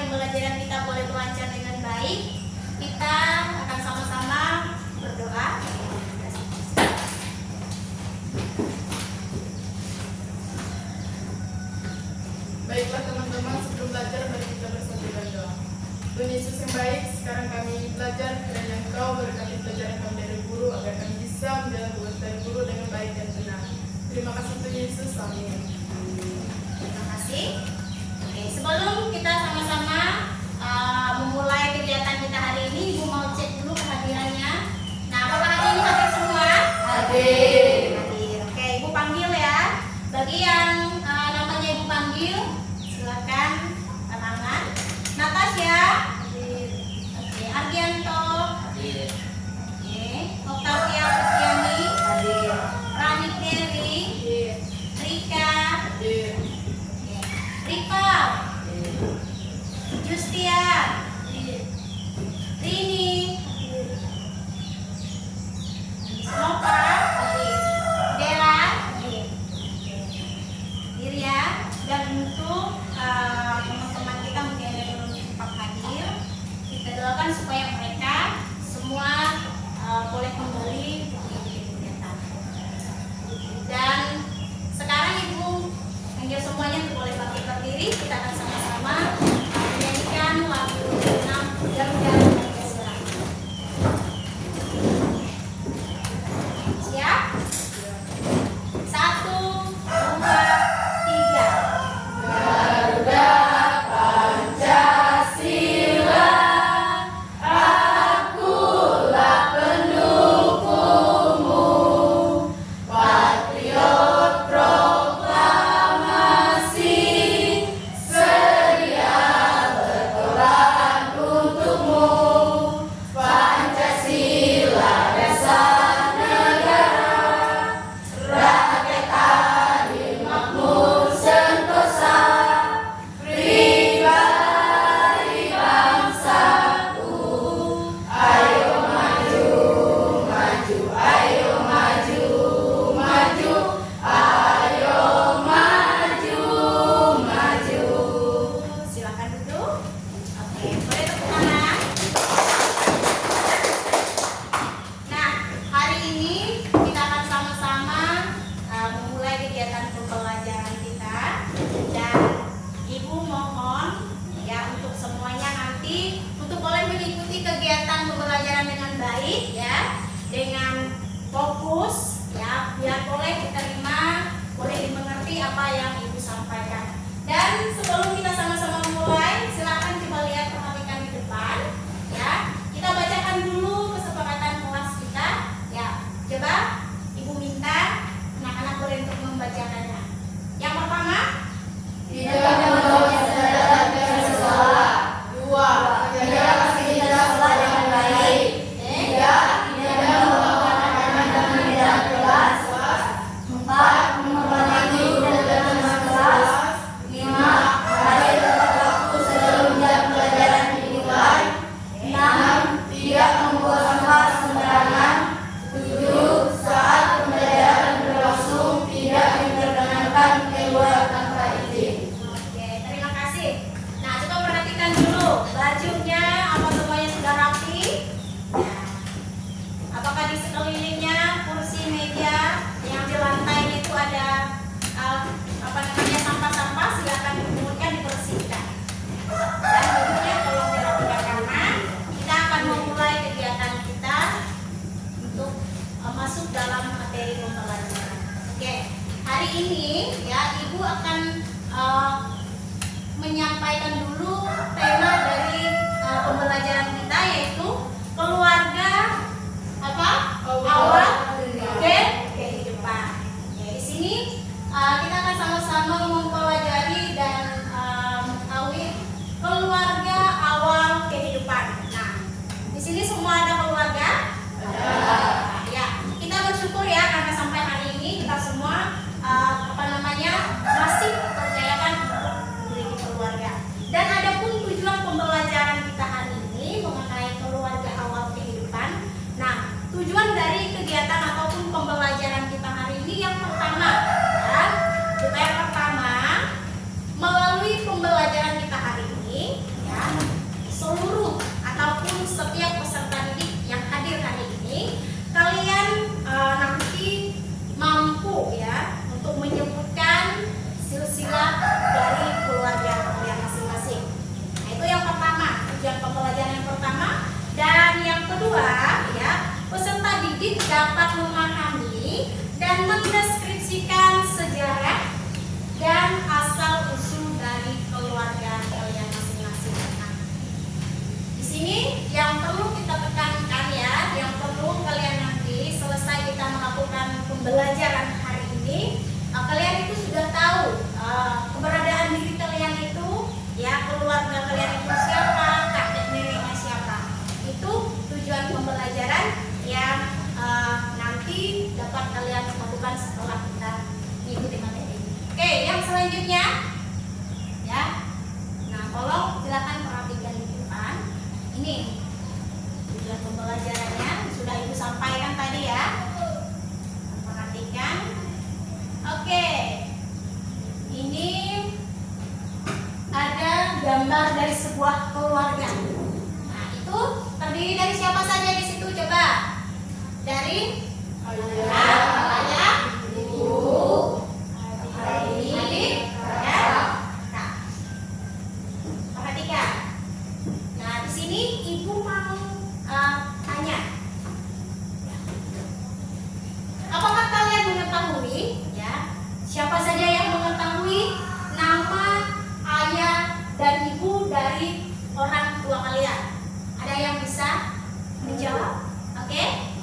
pembelajaran kita boleh berlancar dengan baik. Kita akan sama-sama berdoa. Baiklah teman-teman, sebelum belajar mari kita bersatu dan doa. Tuhan Yesus yang baik, sekarang kami belajar kiranya Engkau berkati pelajaran kami dari guru agar kami bisa menjalankan tugas dari guru dengan baik dan benar. Terima kasih Tuhan Yesus, amin. Terima kasih. Oke, sebelum kita sama-sama memulai kegiatan kita hari ini, Ibu mau cek dulu kehadirannya. Nah, apakah hari ini hadir semua? Hadir. Hadir. Oke, Ibu panggil ya. Bagi yang namanya Ibu panggil, silakan tangan. Natasha. Hadir. Oke, Argianto. Hadir. Oke, Octavia Kristiani. Hadir. Ranik Dewi. Hadir. Rika. Hadir. Oke. Rika. Hadir. Justia. Rini. Nova. Dela. Dirya. Dan untuk teman-teman kita mungkin ada yang belum sempat hadir, kita doakan supaya mereka semua boleh kembali mengikuti kegiatan. Dan sekarang Ibu panggil semuanya untuk boleh bangkit berdiri. Kita akan sama-sama menyanyikan lagu 6 Garuda Pancasila. Siap? 1, 2, 3. Garuda Pancasila, akulah pendukungmu, patriot proklamasi, sedia berkorban untukmu. Pancasila dasar negara, rakyat adil makmur sentosa, pribadi bangsaku. Ayo maju, maju, ayo maju, maju, ayo maju, maju. Silakan duduk. Oke, boleh tepuk tangan. Nah, hari ini kita akan sama-sama memulai kegiatan pembelajaran kita. Dan Ibu mohon ya untuk semuanya nanti untuk boleh mengikuti kegiatan pembelajaran dengan baik ya, dengan fokus ya, biar boleh diterima, boleh dimengerti apa yang Ibu sampaikan. Dan sebelum kita sama-sama mulai, silakan coba lihat perhatikan di depan ya. Kita bacakan dulu kesepakatan kelas kita ya. Coba Ibu minta anak-anak boleh untuk membacakannya. Yang pertama, Tidak membawa saudara dengan salah. 2. Tidak kasih tidak salah dengan baik. 3. Tidak membawa makanan dengan tidak kelas. 4. Menghormati guru dan teman kelas. 5. Hadir dapat memahami dan mendeskripsikan sejarah dan asal usul dari keluarga kalian masing-masing. Nah, di sini yang perlu kita tekankan ya, yang perlu kalian nanti selesai kita melakukan pembelajaran hari ini, kalian itu sudah tahu keberadaan diri kalian itu, ya, keluarga kalian itu siapa, kakek neneknya siapa. Itu tujuan pembelajaran yang nanti dapat kalian lakukan setelah kita mengikuti materi ini. Oke, yang selanjutnya, ya. Nah, tolong silakan perhatikan di depan. Ini tujuan pembelajarannya sudah Ibu sampaikan tadi ya. Perhatikan. Oke. Ini ada gambar dari sebuah keluarga. Nah, itu terdiri dari siapa saja di situ? Coba. Dari ayah, ibu, adik, dan kakak. Perhatikan. Nah, di sini ibu mau tanya. Apakah kalian mengetahui, ya, siapa saja yang mengetahui nama ayah dan ibu dari orang tua kalian? Ada yang bisa menjawab? Oke?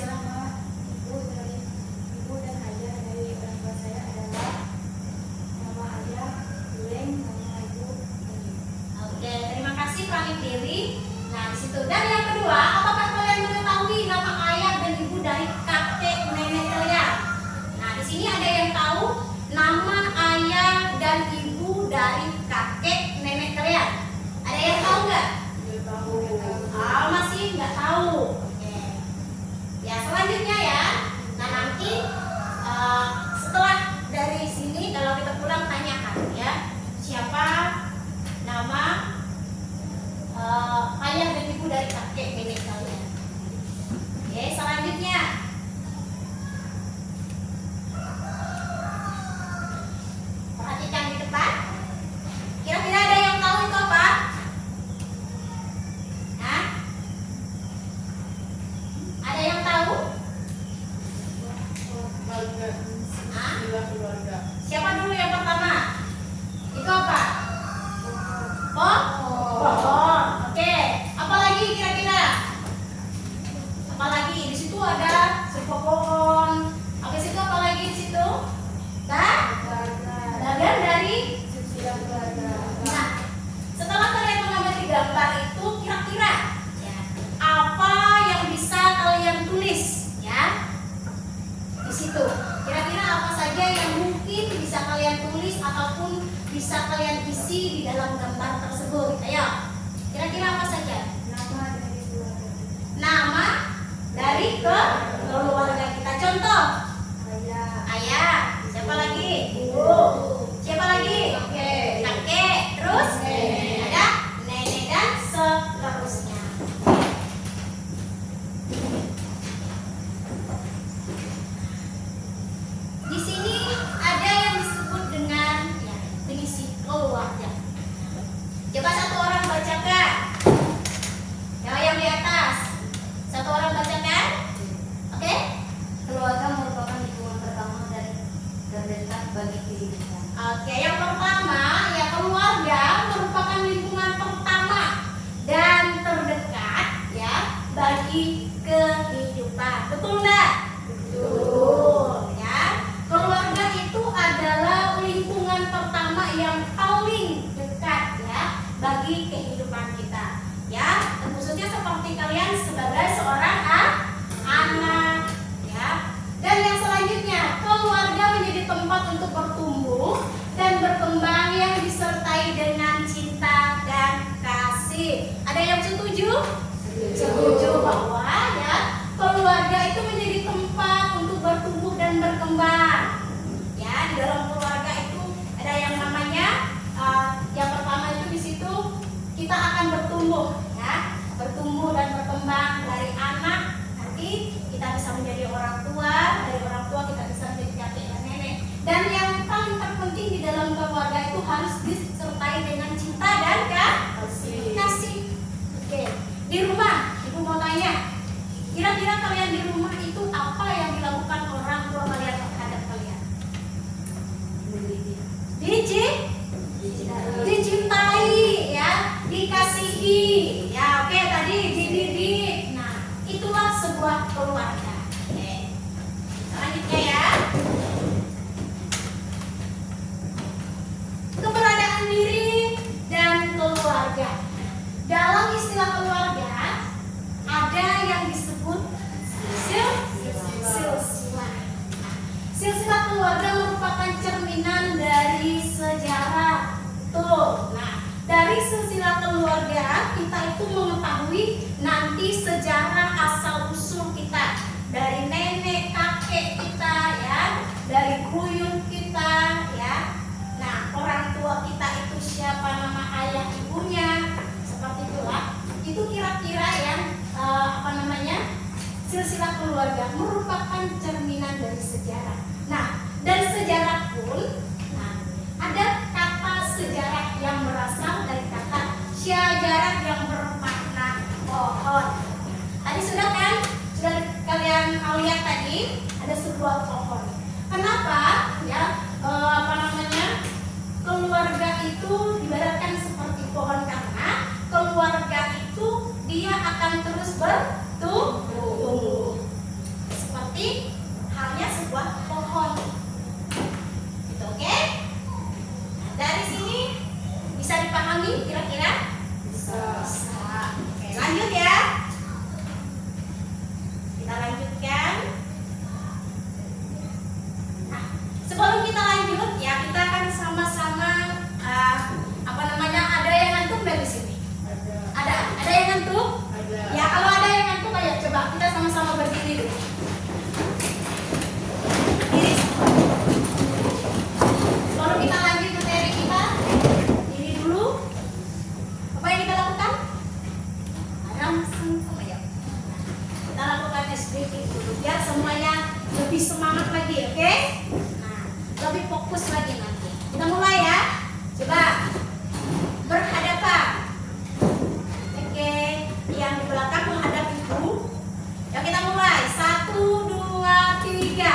Nama ibu dan ayah dari orang tua saya adalah nama ayah Buleng, nama ibu Eni. Oke, terima kasih pamit diri. Nah, di situ. Dan yang kedua, apakah kalian mengetahui nama ayah dan ibu dari kakek nenek kalian? Nah, di sini ada yang tahu nama ayah dan ibu dari kakek nenek kalian? Ada yang tahu nggak? Masih nggak tahu. Oke. Ya, selanjutnya ya. Nah, nanti setelah dari sini kalau kita pulang tanyakan ya, siapa nama ayah dan ibu dari kakek nenek kalian. Oke, selanjutnya. Perhatikan di depan. Kira-kira ada yang tahu itu apa? Hah? Ada yang tahu? Keluarga. Siapa dulu yang pertama? Itu apa? Pohon. Oke. Apalagi kira-kira? Apalagi di situ ada sebuah pohon. Habis itu apalagi di situ? Bagian dari. Nah, setelah kalian mengamati gambar itu, kira-kira ya, apa yang bisa kalian tulis ya di situ? Kira-kira apa saja yang mungkin bisa kalian tulis ataupun bisa kalian isi di dalam gambar tersebut? Ayo, kira-kira apa saja? Nama dari keluarga kita. Contoh, ayah. Siapa lagi? Ibu. Siapa lagi? Kakek. Terus ada nenek dan seterusnya. Di sini ada yang disebut dengan ya, definisi keluarga. Coba satu orang bacakan. Yang di atas. Satu orang bacakan. Oke? Keluarga merupakan lingkungan pertama dan terdekat bagi kehidupan. Oke, yang pertama ya, keluarga merupakan lingkungan pertama dan terdekat ya bagi kehidupan. Betul nggak? Betul ya. Keluarga itu adalah lingkungan pertama yang paling dekat ya bagi kehidupan kita. Ya, dan khususnya seperti kalian sebagai seorang anak ya. Dan yang selanjutnya, keluarga menjadi tempat untuk bertumbuh dan berkembang yang disertai dengan cinta dan kasih. Ada yang setuju? Setuju bahwa ya keluarga itu menjadi tempat untuk bertumbuh dan berkembang. Ya, di dalam keluarga itu ada yang namanya yang pertama itu di situ kita akan bertumbuh ya, bertumbuh dan berkembang dari anak, nanti kita bisa menjadi orang tua, dari orang tua kita bisa menjadi kakek dan nenek. Dan yang paling terpenting di dalam keluarga itu harus disertai dengan cinta dan kasih. Oke. Di rumah, ibu mau tanya, kira-kira kalian di rumah itu keluarga kita itu mengetahui nanti sejarah asal usul kita dari nenek kakek kita ya, dari buyut kita ya. Nah, orang tua kita itu siapa, nama ayah ibunya, seperti itulah. Itu kira-kira yang silsilah keluarga merupakan cerminan dari sejarah. Nah, dan sejarah pun, nah, ada kata sejarah yang berasal dari kata syajarah yang bermakna pohon. Tadi sudah kan, sudah kalian lihat tadi ada sebuah pohon. Kenapa ya keluarga itu diibaratkan seperti pohon, karena keluarga itu dia akan terus bertumbuh seperti halnya sebuah pohon. Gitu, oke? Nah, dari sini bisa dipahami kira-kira? Bisa. Oke, lanjut ya. Kita lanjutkan. Nah, sebelum kita lanjut ya, kita akan sama-sama ada yang ngantuk dari sini? Ada yang ngantuk? Ada. Ya, kalau ada yang ngantuk, ayo coba kita sama-sama berdiri dulu. Diri semua. Sebelum kita lanjut materi kita, diri dulu. Apa yang kita lakukan? Langsung sama ya. Kita lakukan stretching dulu biar semuanya lebih semangat lagi, oke? Nah, lebih fokus lagi nanti. Kita mulai ya. Coba berhadapan. Oke, yang di belakang menghadap ibu. Ya, kita mulai. 1, 2, 3.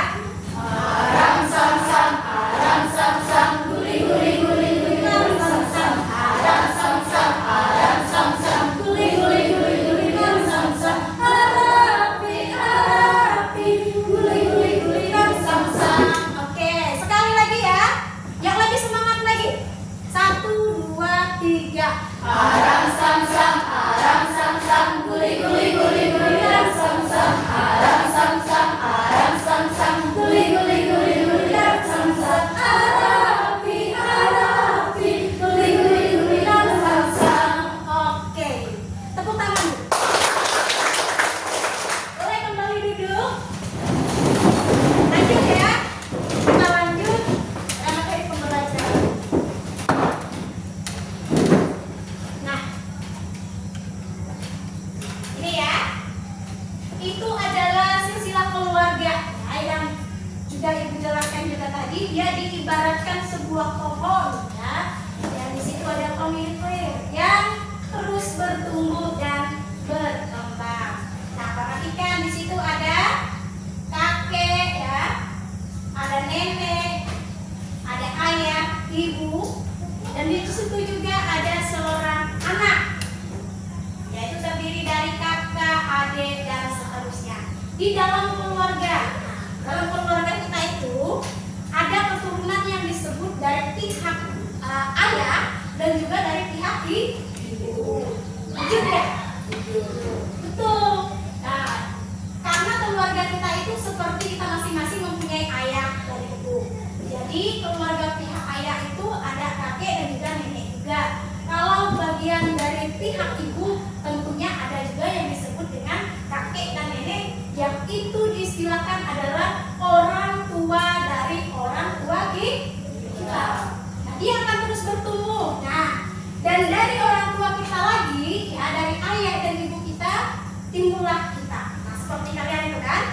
Aram sam sam, aram sam sam, guli guli guli guli, aram sam sam, aram sam sam, aram sam sam, guli guli guli guli, aram sam sam, api api, guli guli guli, aram sam sam. Oke, sekali lagi ya. Yang lebih semangat lagi. 1, 2, 3. Aram sam sam, aram sam sam, guli guli guli guli, aram sam sam, aram sam sam, aram sam sam, guli guli guli guli, aram sam sam, api api, guli guli guli, aram sam sam. Oke, tepuk tangan. Boleh kembali duduk. Lanjut ya. Kita lanjut dengan materi pembelajaran. Nah, ini ya. Itu adalah silsilah keluarga. Nah, yang juga ibu jelaskan juga tadi, dia diibaratkan sebuah pohon ya. Dan di situ ada pemilik yang terus bertumbuh dan berkembang. Nah, perhatikan di situ ada kakek ya, ada nenek, ada ayah, ibu, dan di situ juga ada seorang anak, yaitu terdiri dari kakak, adik, dan seterusnya. Di dalam keluarga, dalam keluarga kita itu ada keturunan yang disebut dari pihak ayah dan juga dari pihak ibu. Setuju ya? Betul. Nah, karena keluarga kita itu seperti kita masing-masing mempunyai ayah dan ibu. Jadi keluarga pihak ayah itu ada kakek dan juga nenek juga. Kalau bagian dari pihak ibu tentunya ada juga yang disebut dengan kakek dan nenek, yang itu diistilahkan adalah orang tua dari orang tua kita. Nah, dia akan terus bertumbuh. Nah, dan dari orang tua kita lagi, ya dari ayah dan ibu kita, timbullah kita. Nah, seperti kalian itu kan,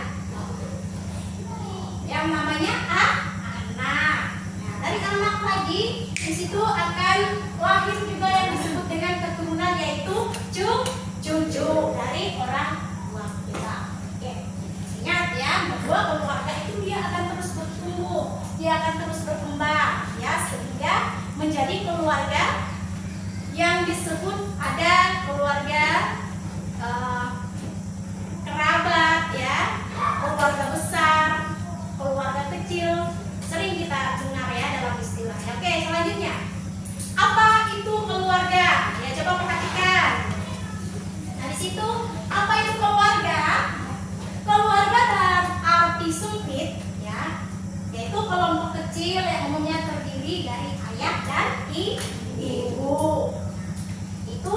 yang namanya anak. Nah, dari anak lagi, di situ akan lahir juga yang disebut dengan keturunan, yaitu cucu dari orang tua kita. Oke, ingat ya, bahwa keluarga itu dia akan terus bertumbuh, dia akan terus berkembang, ya, sehingga menjadi keluarga yang disebut ada keluarga kerabat ya, keluarga besar, keluarga kecil, sering kita dengar ya dalam istilahnya. Oke, selanjutnya, apa itu keluarga? Ya, coba perhatikan. Nah, di situ apa itu keluarga? Keluarga dalam arti sempit ya, yaitu kelompok kecil yang umumnya terdiri dari ayah dan ibu. Itu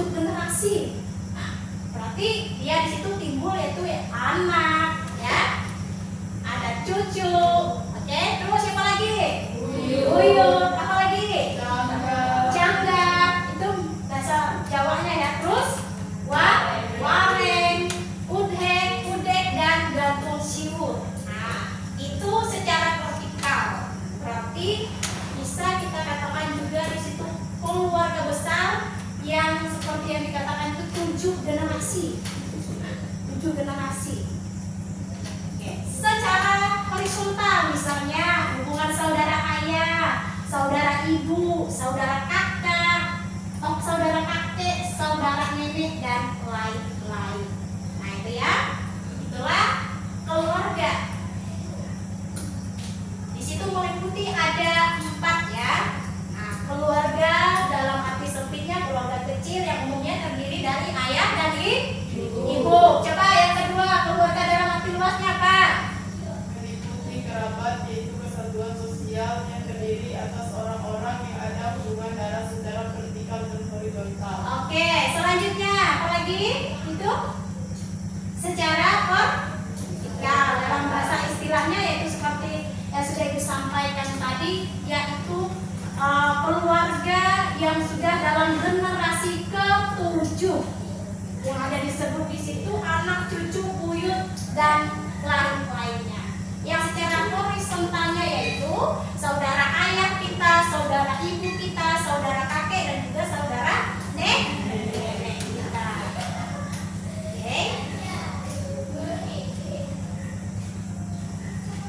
generasi. Nah, berarti dia di situ timbul yaitu ya, anak, ya, ada cucu, oke. Terus siapa lagi? Buyut, apa lagi? Jangga, itu bahasa Jawanya ya. Terus wareng, udek, dan gantung siwur. Nah, itu secara vertikal. Berarti bisa kita katakan juga di situ keluarga besar yang seperti yang dikatakan itu 7 generasi. 7 generasi. Oke. Secara horizontal misalnya hubungan saudara ayah, saudara ibu, saudara kakak, saudara kakek, saudara nenek, dan lain-lain. Nah itu ya, itulah keluarga. Di situ meliputi ada 4 ya. Nah, keluarga dalam arti sempitnya keluarga kecil yang umumnya terdiri dari ayah dan ibu. Coba yang kedua, keluarga dalam arti luasnya apa? Meliputi kerabat, yaitu kesatuan sosial yang terdiri atas orang-orang yang ada hubungan darah secara vertikal dan horizontal. Oke, selanjutnya apa lagi? Itu secara vertikal dalam bahasa istilahnya yaitu seperti yang sudah Ibu sampaikan tadi, yaitu keluarga yang sudah dalam generasi ke-7 yang ada disebut di situ anak, cucu, buyut, dan lain-lainnya. Yang secara horizontalnya yaitu saudara ayah kita, saudara ibu kita, saudara kakek, dan juga saudara nenek kita. Oke.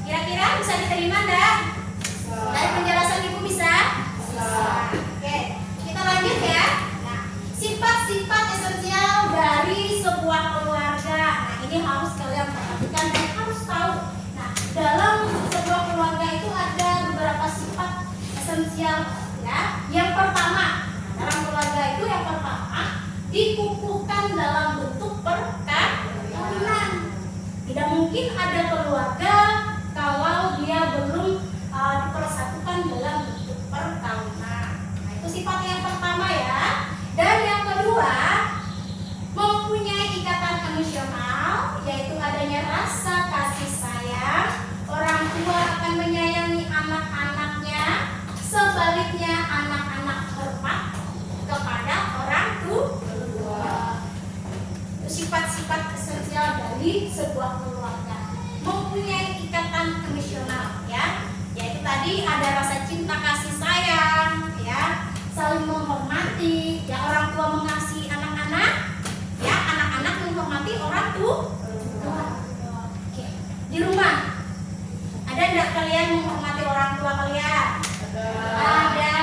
Kira-kira bisa diterima enggak? Dari penjelasan Ibu bisa? Oke, kita lanjut ya. Nah, sifat-sifat esensial dari sebuah keluarga. Nah, ini harus kalian perhatikan dan harus tahu. Nah, dalam sebuah keluarga itu ada beberapa sifat esensial ya. Yang pertama, dalam keluarga itu yang pertama dikukuhkan dalam bentuk perkawinan. Tidak mungkin ada keluarga kalau dia belum dipersatukan dalam bentuk perkawinan. Nah, itu sifat yang pertama ya. Dan yang kedua, mempunyai ikatan emosional, yaitu adanya rasa kasih sayang. Orang tua akan menyayangi anak-anaknya, sebaliknya anak-anak hormat kepada orang tua. Itu sifat-sifat esensial dari sebuah keluarga. Mempunyai ikatan emosional ya, yaitu tadi ada rasa cinta kasih sayang ya, saling menghormati ya, orang tua mengasihi anak-anak ya, anak-anak menghormati orang tua. Oke. Di rumah ada enggak kalian menghormati orang tua kalian? Ada.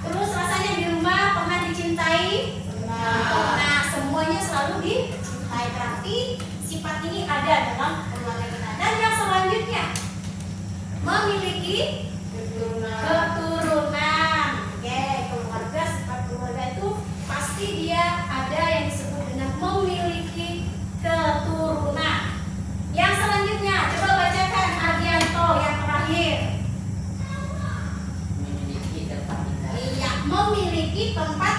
Terus rasanya di rumah pernah dicintai? Nah, semuanya selalu dicintai. Berarti sifat ini ada dalam keluarga kita. Dan yang selanjutnya, memiliki keturunan. Oke, keluarga, sifat keluarga itu pasti dia ada yang disebut dengan memiliki keturunan. Yang selanjutnya, coba bacakan Ardianto yang terakhir. Memiliki tempat tinggal. Iya, memiliki tempat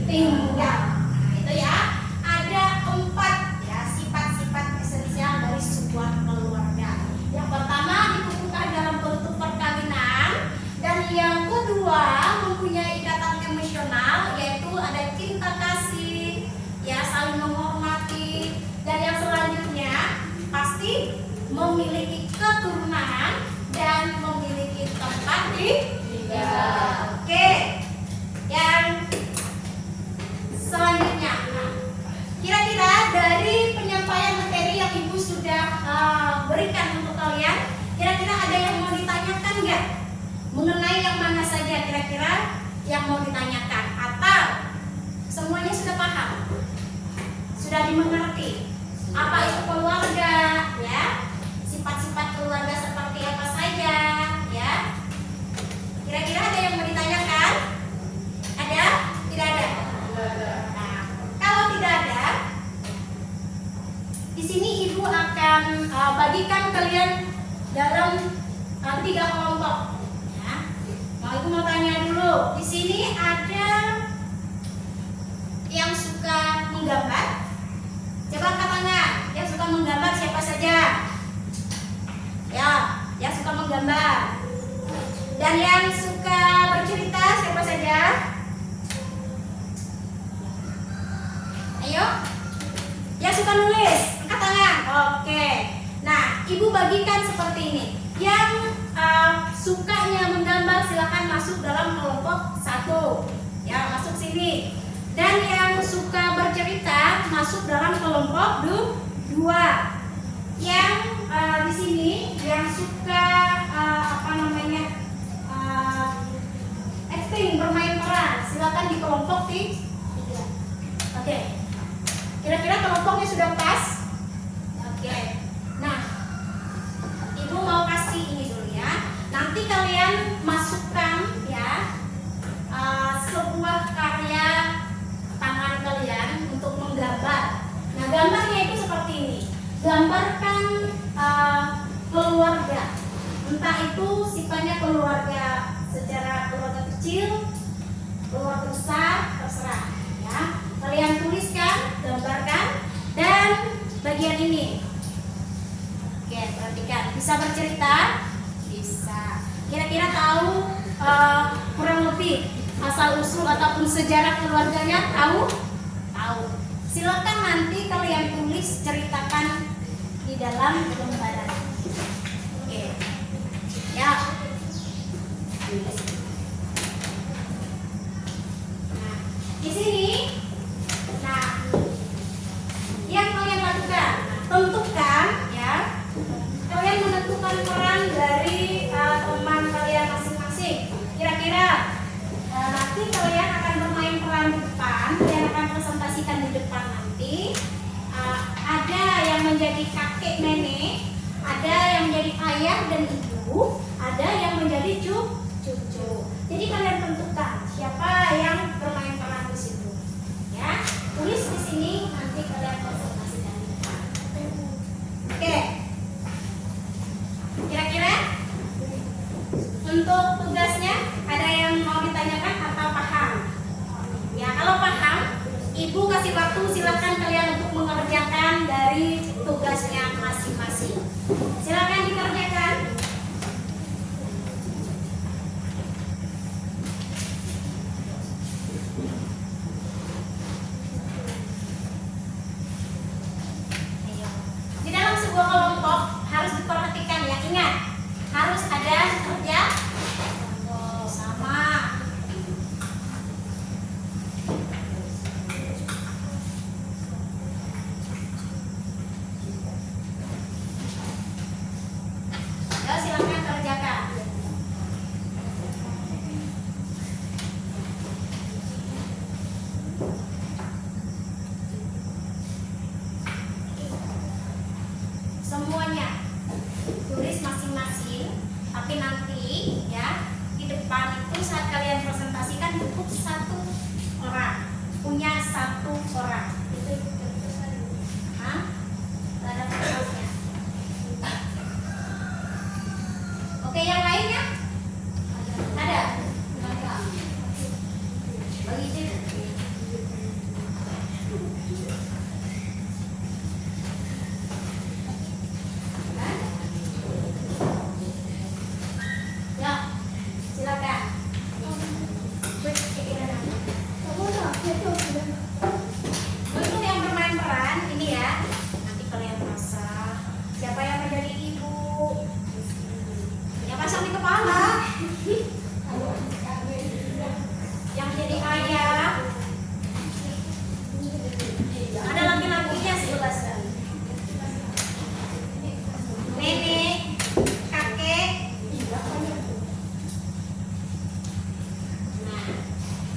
tinggal. Nah, itu ya. Ada 4 ya sifat-sifat esensial dari sebuah keluarga. Yang pertama dikukuhkan dalam bentuk perkawinan, dan yang kedua mempunyai ikatan emosional, yaitu ada cinta kasih, ya saling menghormati, dan yang selanjutnya pasti memiliki keturunan dan memiliki tempat tinggal. Oke, yang selanjutnya, nah, kira-kira dari penyampaian materi yang Ibu sudah berikan untuk kalian, kira-kira ada yang mau ditanyakan nggak? Mengenai yang mana saja kira-kira yang mau ditanyakan? Atau semuanya sudah paham? Sudah dimengerti? Apa itu keluarga? Ya, sifat-sifat keluarga seperti apa saja? Ya, kira-kira ada yang mau ditanyakan? Ada? Tidak ada? Nah, kalau tidak ada, di sini Ibu akan bagikan kalian dalam 3 kelompok. Ya. Ibu mau tanya dulu. Di sini ada yang suka menggambar? Coba angkat tangan. Yang suka menggambar siapa saja? Ya, yang suka menggambar. Dan yang suka bercerita siapa saja? Ayo. Yang suka nulis, angkat tangan. Oke. Nah, ibu bagikan seperti ini. Yang sukanya menggambar silakan masuk dalam kelompok 1. Ya, masuk sini. Dan yang suka bercerita masuk dalam kelompok 2. Yang di sini yang suka acting, bermain peran, silakan di kelompok 3. Oke. Kira-kira kelompoknya sudah pas? Oke. Nah, ibu mau kasih ini dulu ya. Nanti kalian masukkan ya sebuah karya tangan kalian untuk menggambar. Nah, gambarnya itu seperti ini. Gambarkan keluarga. Entah itu sifatnya keluarga secara keluarga kecil, keluarga besar, terserah ya. Kalian tuliskan, gambarkan, dan bagian ini. Oke, perhatikan. Bisa bercerita? Bisa. Kira-kira tahu kurang lebih asal usul ataupun sejarah keluarganya? Tahu? Tahu. Silakan nanti kalian tulis, ceritakan di dalam lembaran. Oke. Ya. Nah, di sini, yang kalian lakukan, tentukan ya. Kalian menentukan peran dari teman kalian masing-masing. Kira-kira nanti kalian akan bermain peran di depan, kalian akan presentasikan di depan nanti. Ada yang menjadi kakek nenek, ada yang menjadi ayah dan ibu, ada yang menjadi cucu. Jadi kalian tentukan siapa yang bermain peran di situ. Ya, tulis di sini, nanti kalian presentasikan di depan. Oke. Kira-kira untuk tugasnya ada yang mau ditanyakan atau paham? Ya, kalau paham, ibu kasih waktu, silakan kalian untuk mengerjakan dari tugasnya masing-masing. Silakan dikerjakan. Ayo. Di dalam sebuah kelompok harus diperhatikan ya, ingat harus ada kerja sama. Ya, silakan kerjakan. Semuanya tulis masing-masing, tapi nanti ya di depan itu saat kalian presentasikan cukup 1 orang, punya 1 orang. Hah? Nggak ada kertasnya. Oke, yang lainnya? Ada? Bagi itu. Ya, silakan. Untuk yang bermain peran ini ya, nanti kalian pasang. Siapa yang menjadi ibu? Yang pasang di kepala. Yang jadi ayah. Ada laki-lakinya sebelah. Nenek, kakek. Nah,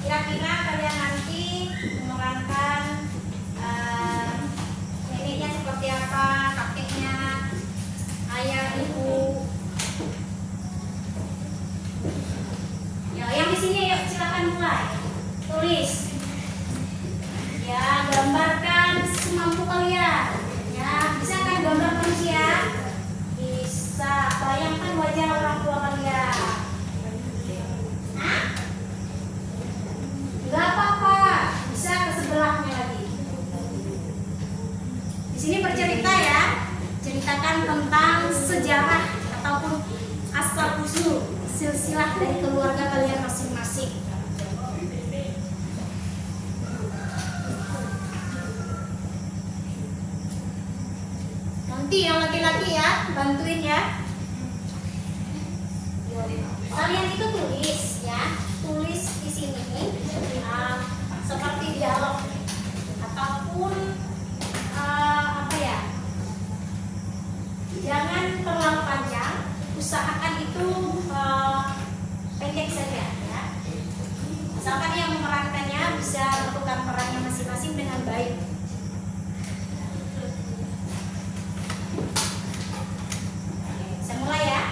kira-kira kalian nanti memerankan neneknya seperti apa, kakeknya, ayah, ibu. Ya, yang di sini yuk silakan mulai. Tulis. Ya, gambarkan semampu kalian. Ya, bisa kan gambar manusia? Bisa. Bayangkan wajah orang tua kalian. Hah? Enggak apa-apa. Bisa ke sebelah Di sini bercerita ya, ceritakan tentang sejarah ataupun asal usul silsilah dari keluarga kalian masing-masing. Nanti yang laki-laki ya, bantuin ya. Kalian itu tulis ya, tulis di sini seperti dialog ataupun apa ya? Jangan terlalu panjang, usahakan itu pendek saja ya. Asalkan yang memerankannya bisa melakukan perannya masing-masing dengan baik. Saya mulai ya.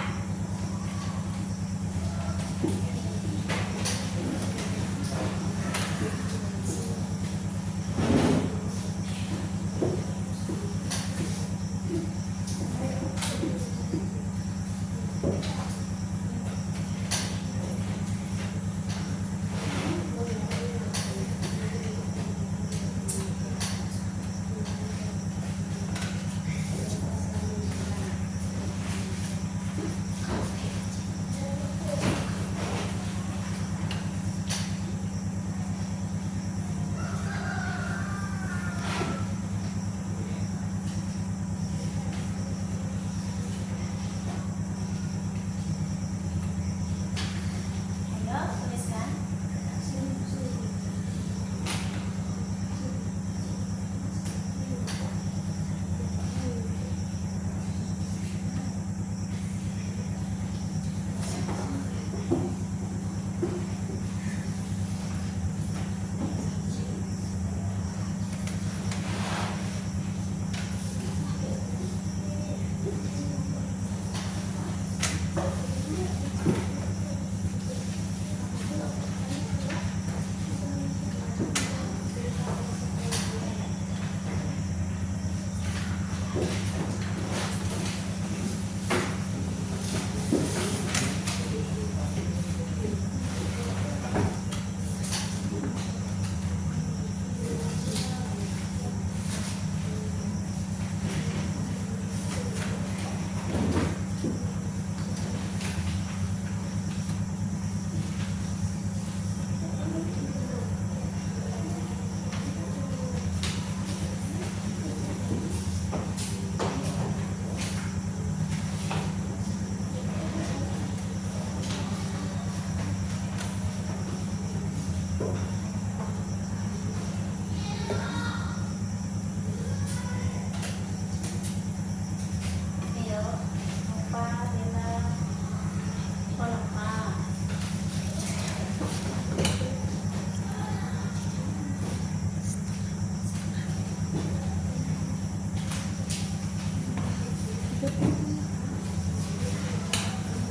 Ayo, tuliskan. Ayo, apa Bella? Apa?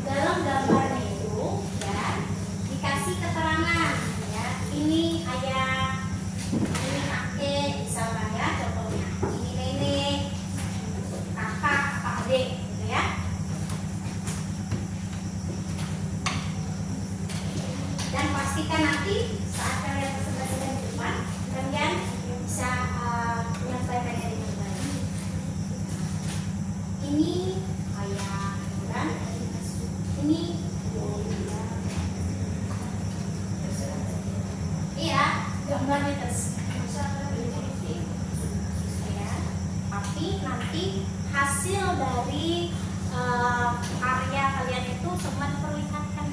Dalam gambarnya itu ya dikasih keterangan ya, ini ayah, ini kakek misalnya ya, contohnya ini nenek, kakak, adik gitu ya. Dan pastikan nanti saat kalian presentasikan di depan, kalian bisa menyampaikannya dengan baik. Ini ayah, kan? Ini iya, gambarnya terus. Ya, tapi nanti hasil dari karya kalian itu semua diperlihatkan.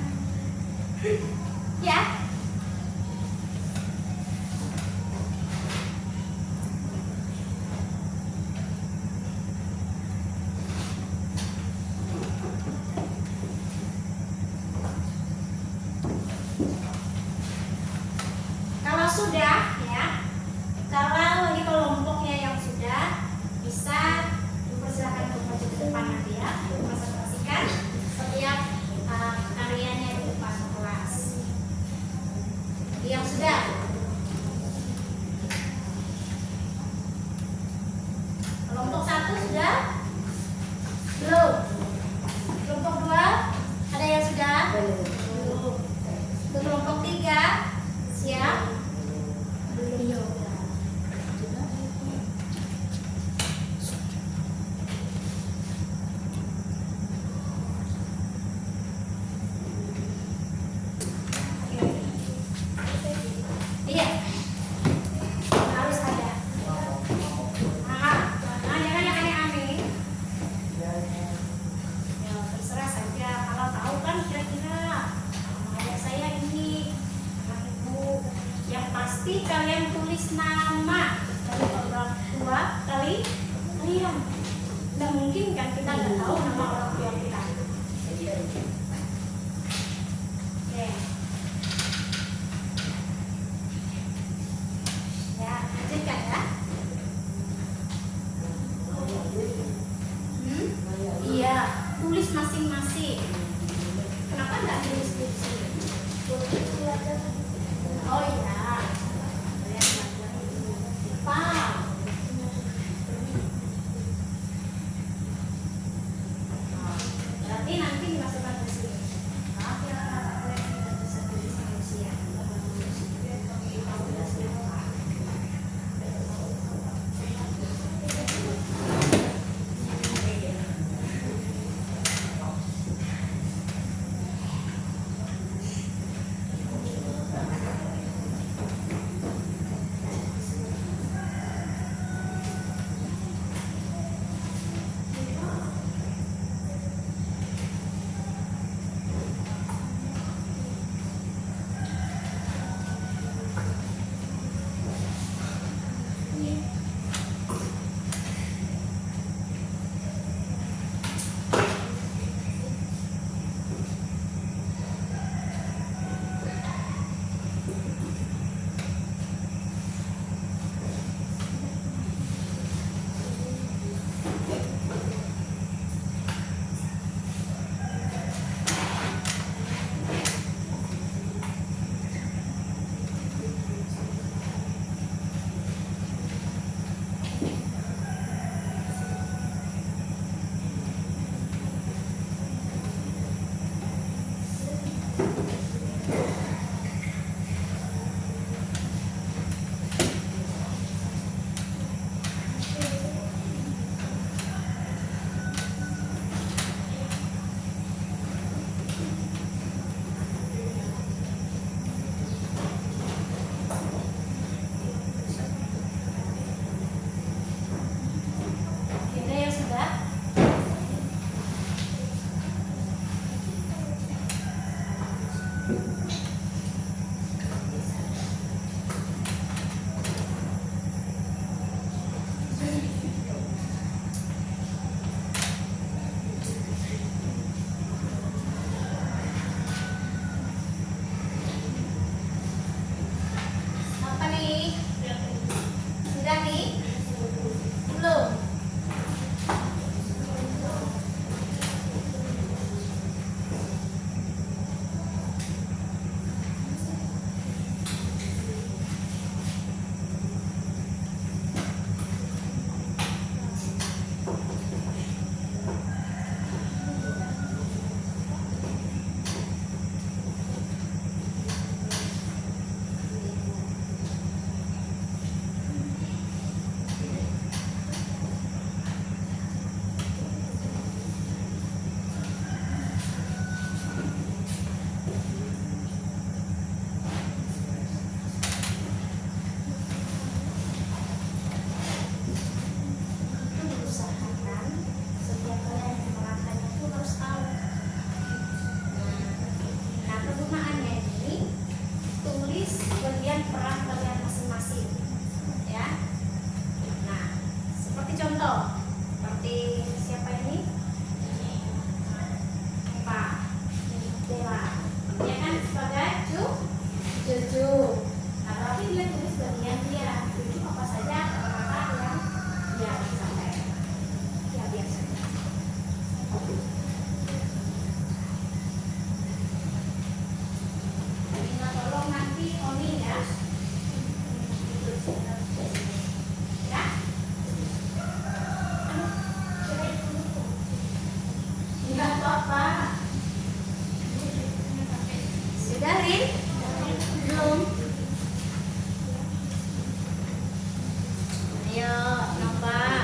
Ya. Kalau sudah ya, kalau di kelompoknya yang sudah bisa dipersilakan untuk maju ke depan nanti ya, untuk presentasikan setiap karyanya di depan kelas. Yang sudah, kelompok 1 sudah? Belum. Kelompok 2 ada yang sudah? Belum. Untuk kelompok 3 siap? tulis nama dari orang tua kalian. Nggak mungkin kan kita nggak tahu nama orang tua kita. Oke. Ya, lanjutkan ya. Iya, tulis masing-masing. Kenapa nggak tulis di sini? Oh iya. Pak. Berarti nanti dimasukkan ke sini. Maaf ya, aku yang tidak bisa tulis manusia. Oke, ya sudah. Apa nih? Sudah nih? Belum? Usahakan setiap kalian yang melakukannya itu harus tahu. Nah, kegunaannya ini tulis bagian peran kalian masing-masing, ya. Nah, seperti contoh, seperti siapa ini? Pak Bella, ya kan sebagai cucu. Nah, berarti dia tulis bagian dia, cucu apa saja kata-kata yang dia sampaikan. Ya biasa. Minta tolong nanti Oni ya. Ya. Enggak apa-apa. Sudah, Rin? Belum? Ayo, nambah.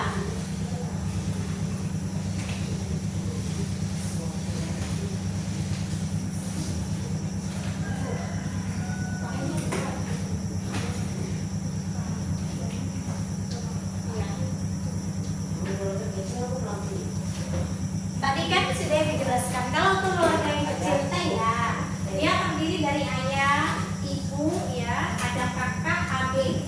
Tadi kan sudah dijelaskan kalau keluarga yang kecil teh ya, dia terdiri dari ayah, ibu, ya, ada kakak, adik.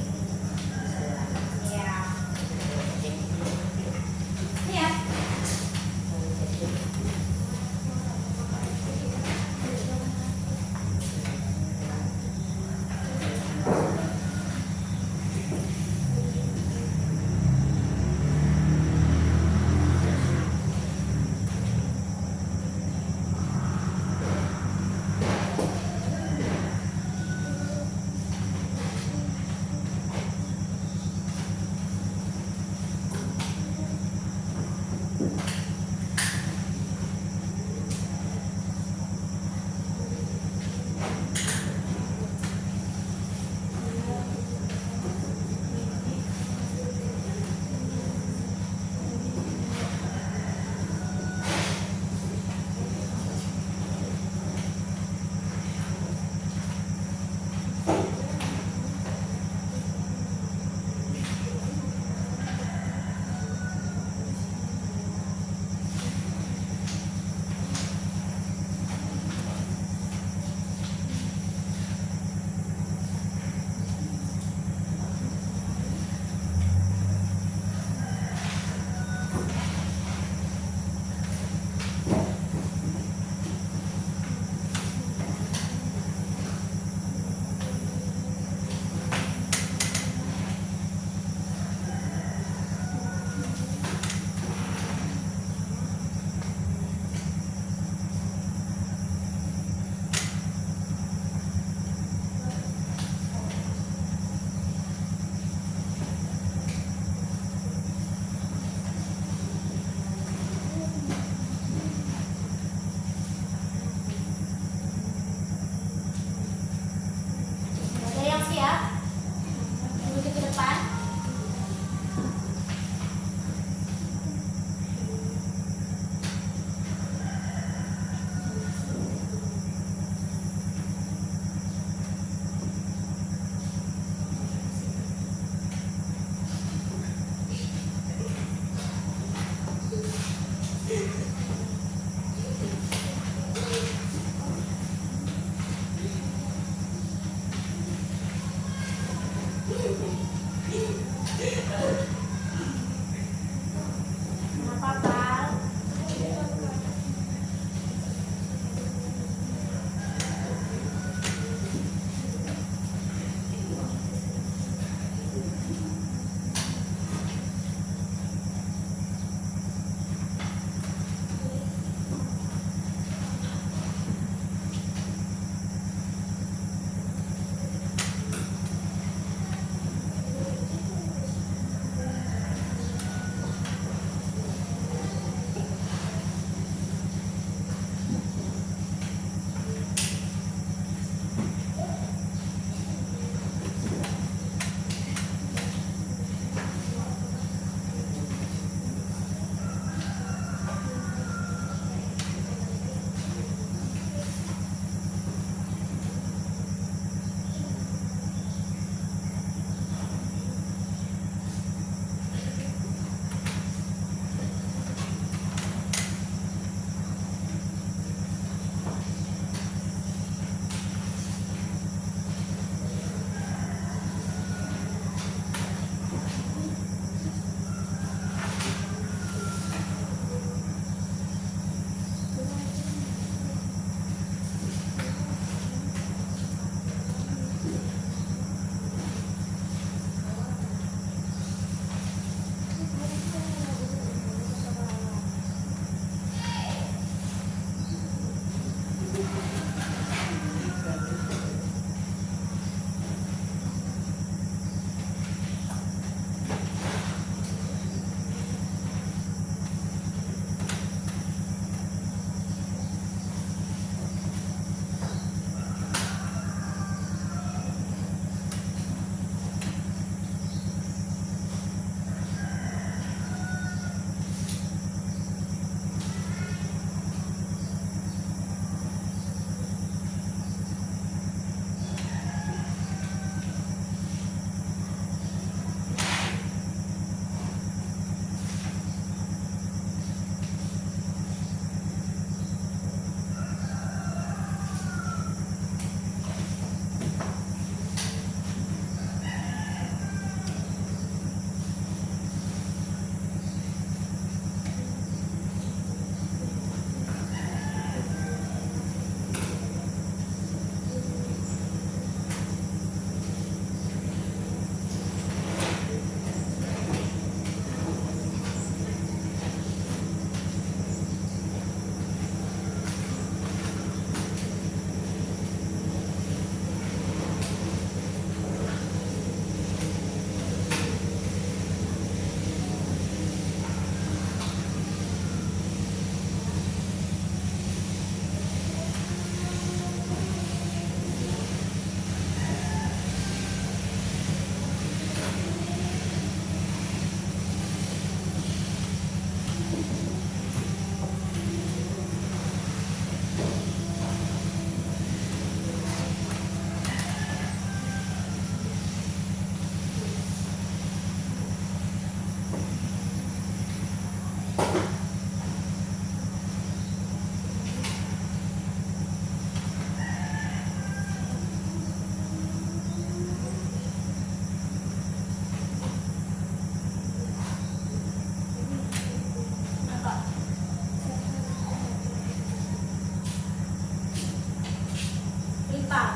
Lipang.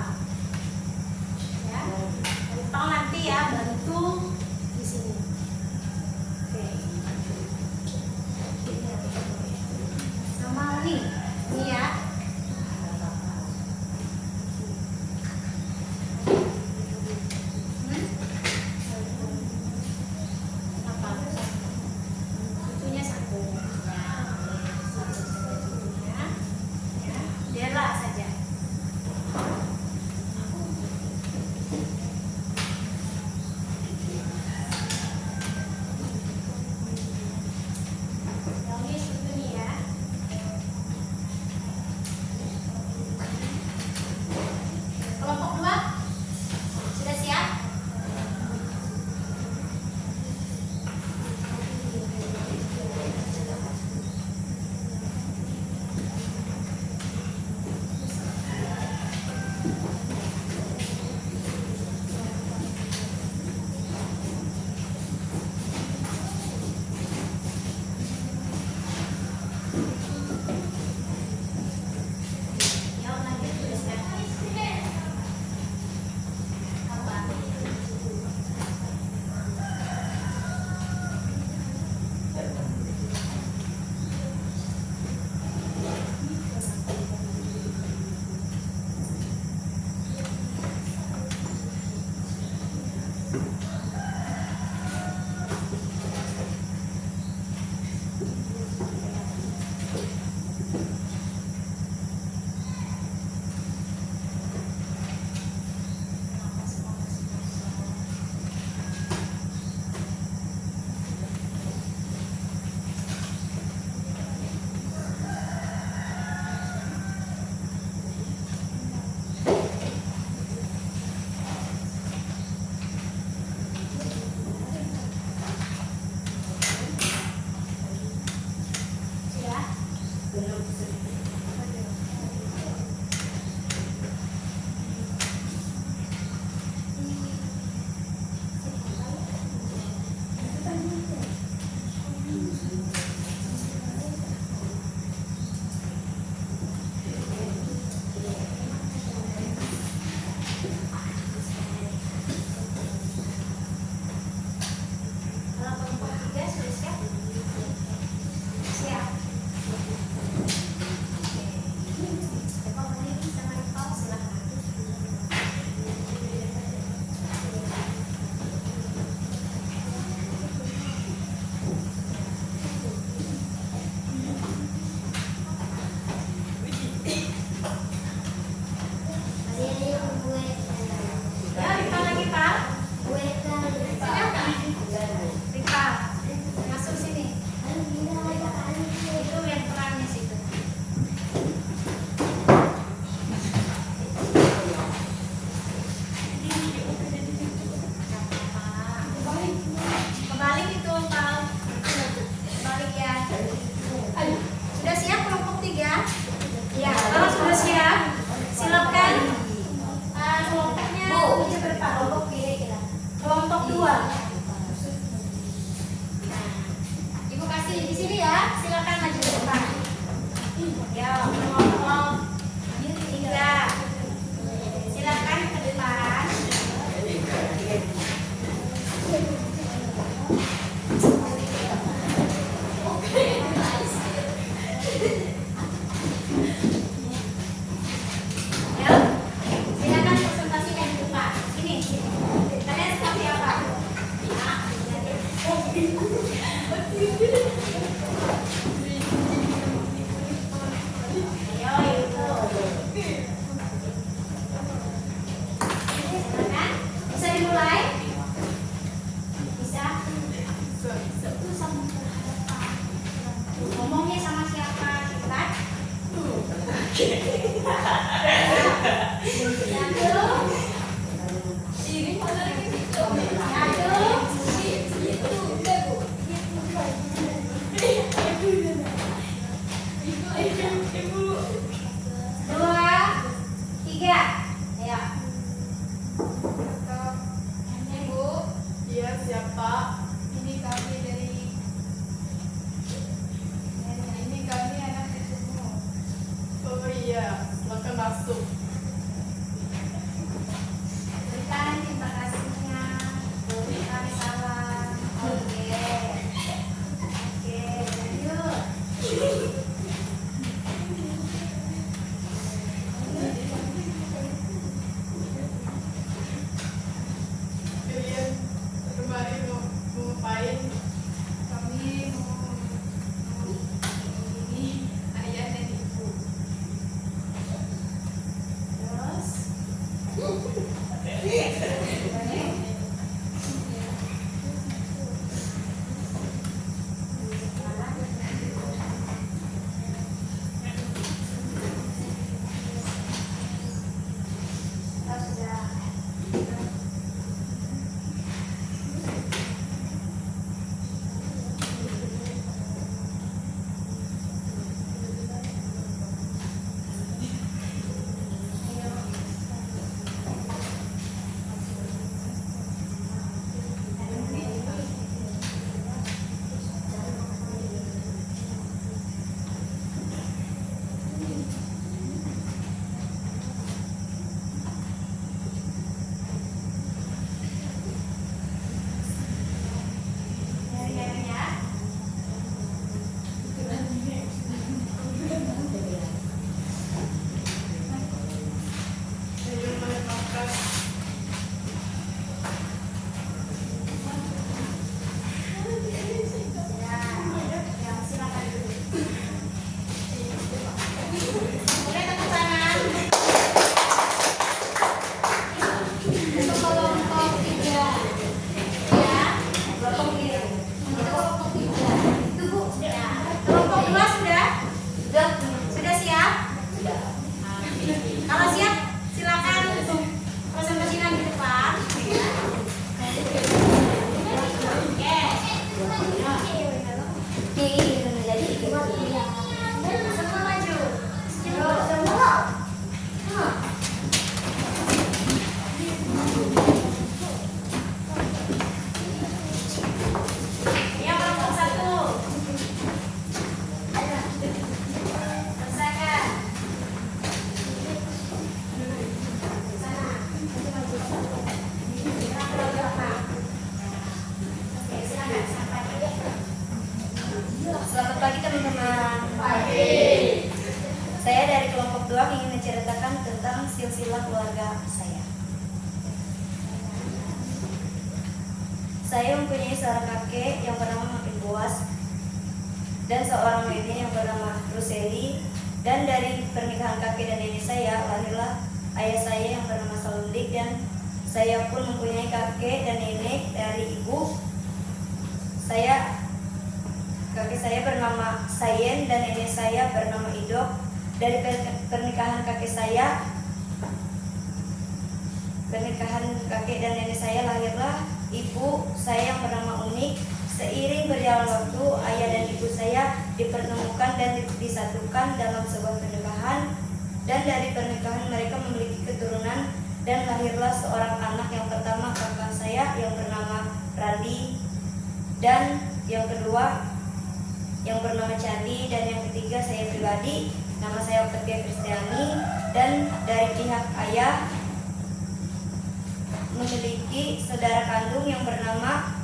Ya. Lipang nanti ya bantu di sini. Oke. Sama nih. Nih ya. Apa? Itunya satu. Ya. Biarlah saja. Yang ini seperti ini ya. Iya, silakan masuk. Berikan terima kasihnya, berikan salam. Oke, lanjut. Kalian kemarin mau ngapain? Kami mau ini ayah dan ibu. Terus, kita sudah ya. Ayo makan. Ya, silakan dulu. Boleh tepuk tangan. Untuk kelompok 3. Ya, kelompok 3. Untuk kelompok 3. Itu Bu. Ya. Kelompok 2 sudah? Sudah siap? Kalau siap, silakan presentasikan di depan. Ya. Semua maju. Ya, kelompok 1. Selesaikan. Sana. Oke, silakan sampai. Selamat pagi teman-teman. Saya dari kelompok 2 ingin menceritakan tentang silsilah keluarga saya. Saya mempunyai seorang kakek yang bernama Makin Boas dan seorang nenek yang bernama Ruseli, dan dari pernikahan kakek dan nenek saya lahirlah ayah saya yang bernama Salundik, dan saya pun mempunyai kakek dan nenek dari ibu saya. Kakek saya bernama Sayen dan nenek saya bernama Idok. Dari pernikahan kakek dan nenek saya lahirlah ibu saya yang bernama Unik. Seiring berjalan waktu, ayah dan ibu saya dipertemukan dan disatukan dalam sebuah pernikahan, dan dari pernikahan mereka memiliki keturunan dan lahirlah seorang anak. Yang pertama kakak saya yang bernama Randi, dan yang kedua yang bernama Candi, dan yang ketiga saya pribadi, nama saya Octavia Kristiani. Dan dari pihak ayah memiliki saudara kandung yang bernama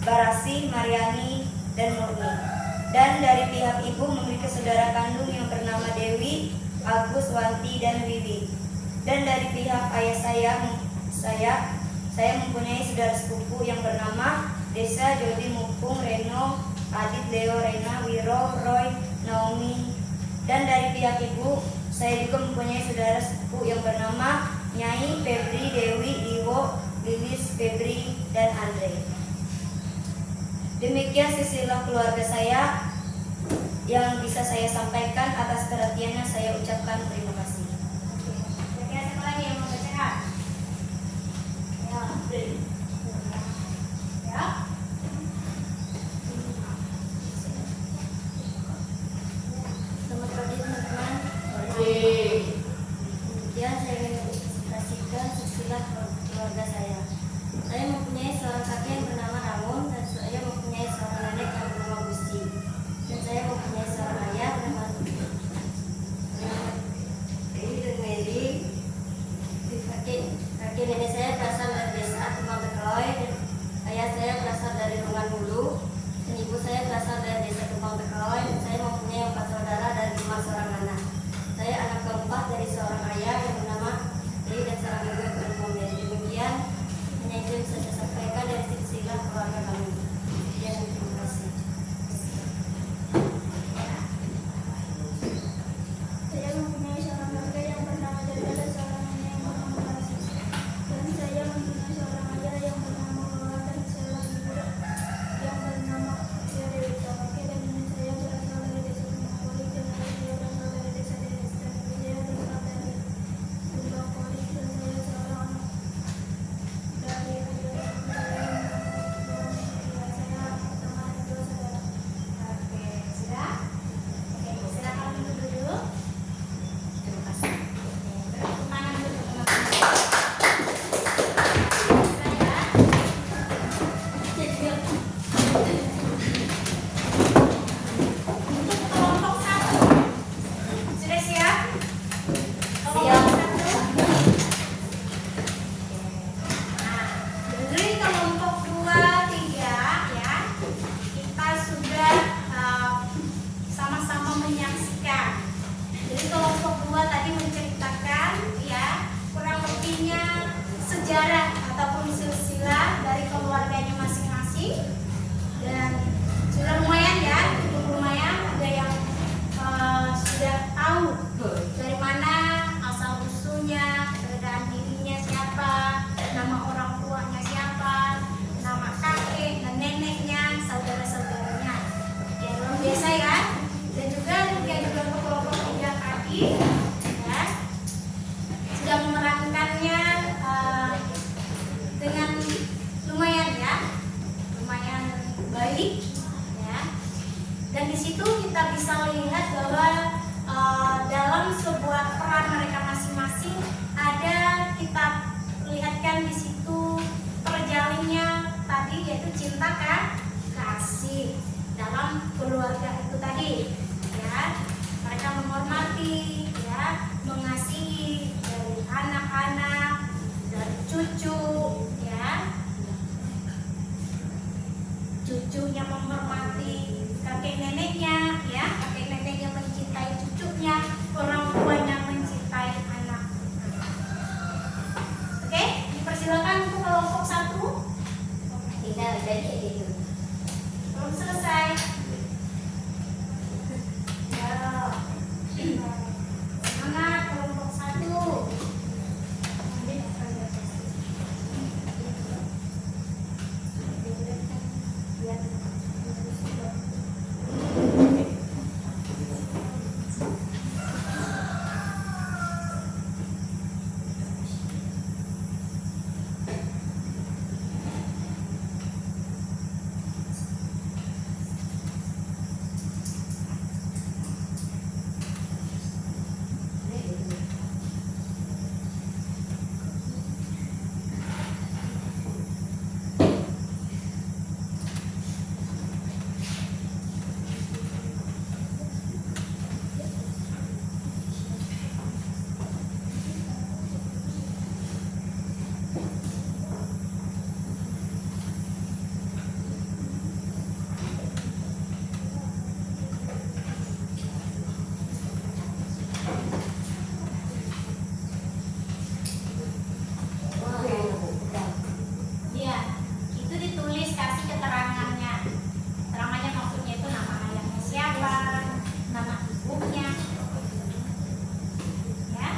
Barasi, Mariani, dan Murni. Dan dari pihak ibu memiliki saudara kandung yang bernama Dewi, Agus, Wanti, dan Wiwi. Dan dari pihak ayah saya mempunyai saudara sepupu yang bernama Desa, Jody, Mupung, Reno, Adit, Leo, Rena, Wiro, Roy, Naomi. Dan dari pihak ibu saya juga mempunyai saudara sepupu yang bernama Nyai, Febri, Dewi, Iwo, Lilis, Febri, dan Andre. Demikian silsilah keluarga saya yang bisa saya sampaikan. Atas perhatiannya saya ucapkan terima kasih. Kira-kira siapa lagi yang mau bacakan? Ya. Selamat pagi teman-teman. Kemudian saya ingin presentasikan silsilah keluarga saya. Saya mempunyai seorang kakek yang bernama Ramon, dan saya mempunyai seorang nenek yang bernama Gusti, dan saya mempunyai seorang ayah bernama di situ kita bisa lihat bahwa dalam sebuah peran mereka masing-masing ada kita lihatkan di situ terjalinnya tadi yaitu cinta kasih dalam keluarga itu tadi ya. Mereka menghormati ya, mengasihi dari anak-anak, dari cucu ya. Cucunya menghormati kakek neneknya ya, kakek neneknya mencintai cucunya, orang tuanya mencintai anak. Oke, dipersilakan untuk kelompok 1. Tidak jadi gitu. Belum selesai. Ya. Semangat kelompok 1. Ya, itu ditulis kasih keterangannya. Keterangannya maksudnya itu nama ayahnya siapa, nama ibunya. Ya,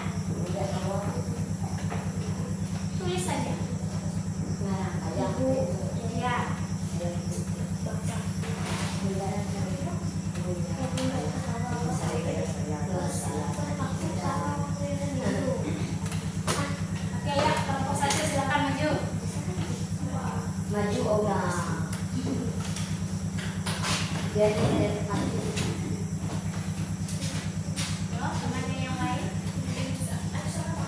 tulis saja. Ibu, ya. Oke ya, kelompok 1 silakan maju. Maju orang. Jadi Yo, temannya yang lain. Ya, silakan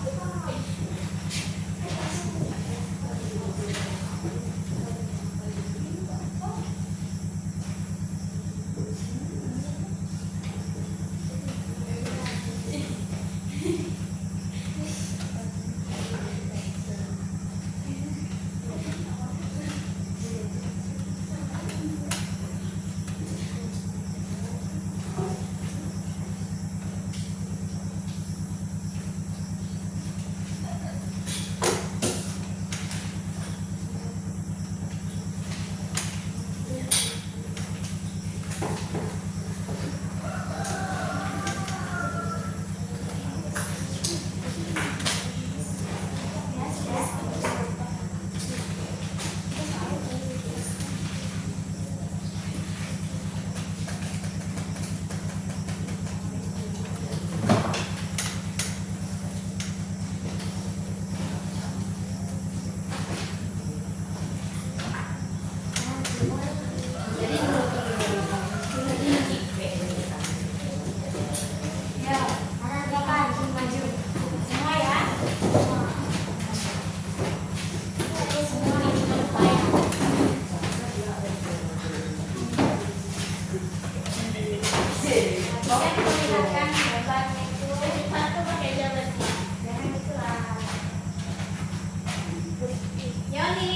maju. Semua ya. Semua di depan. Saya perlihatkan gambarnya itu. Satu pakai jalan. Jangan itulah. Yoni,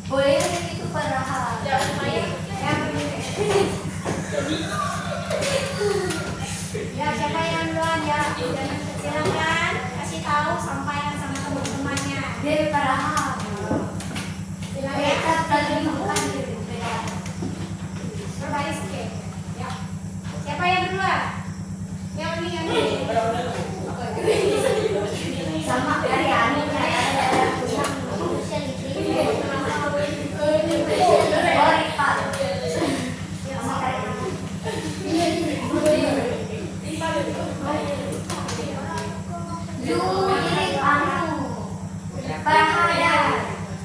boleh itu padahal. Jangan main. ya siapa yang duluan ya? Silakan kasih tahu, sampaikan sama teman-temannya. Dewi padahal. Silakan. Tadi makan Berbaris oke. Ya. Siapa yang duluan? Yoni. sama dari Ani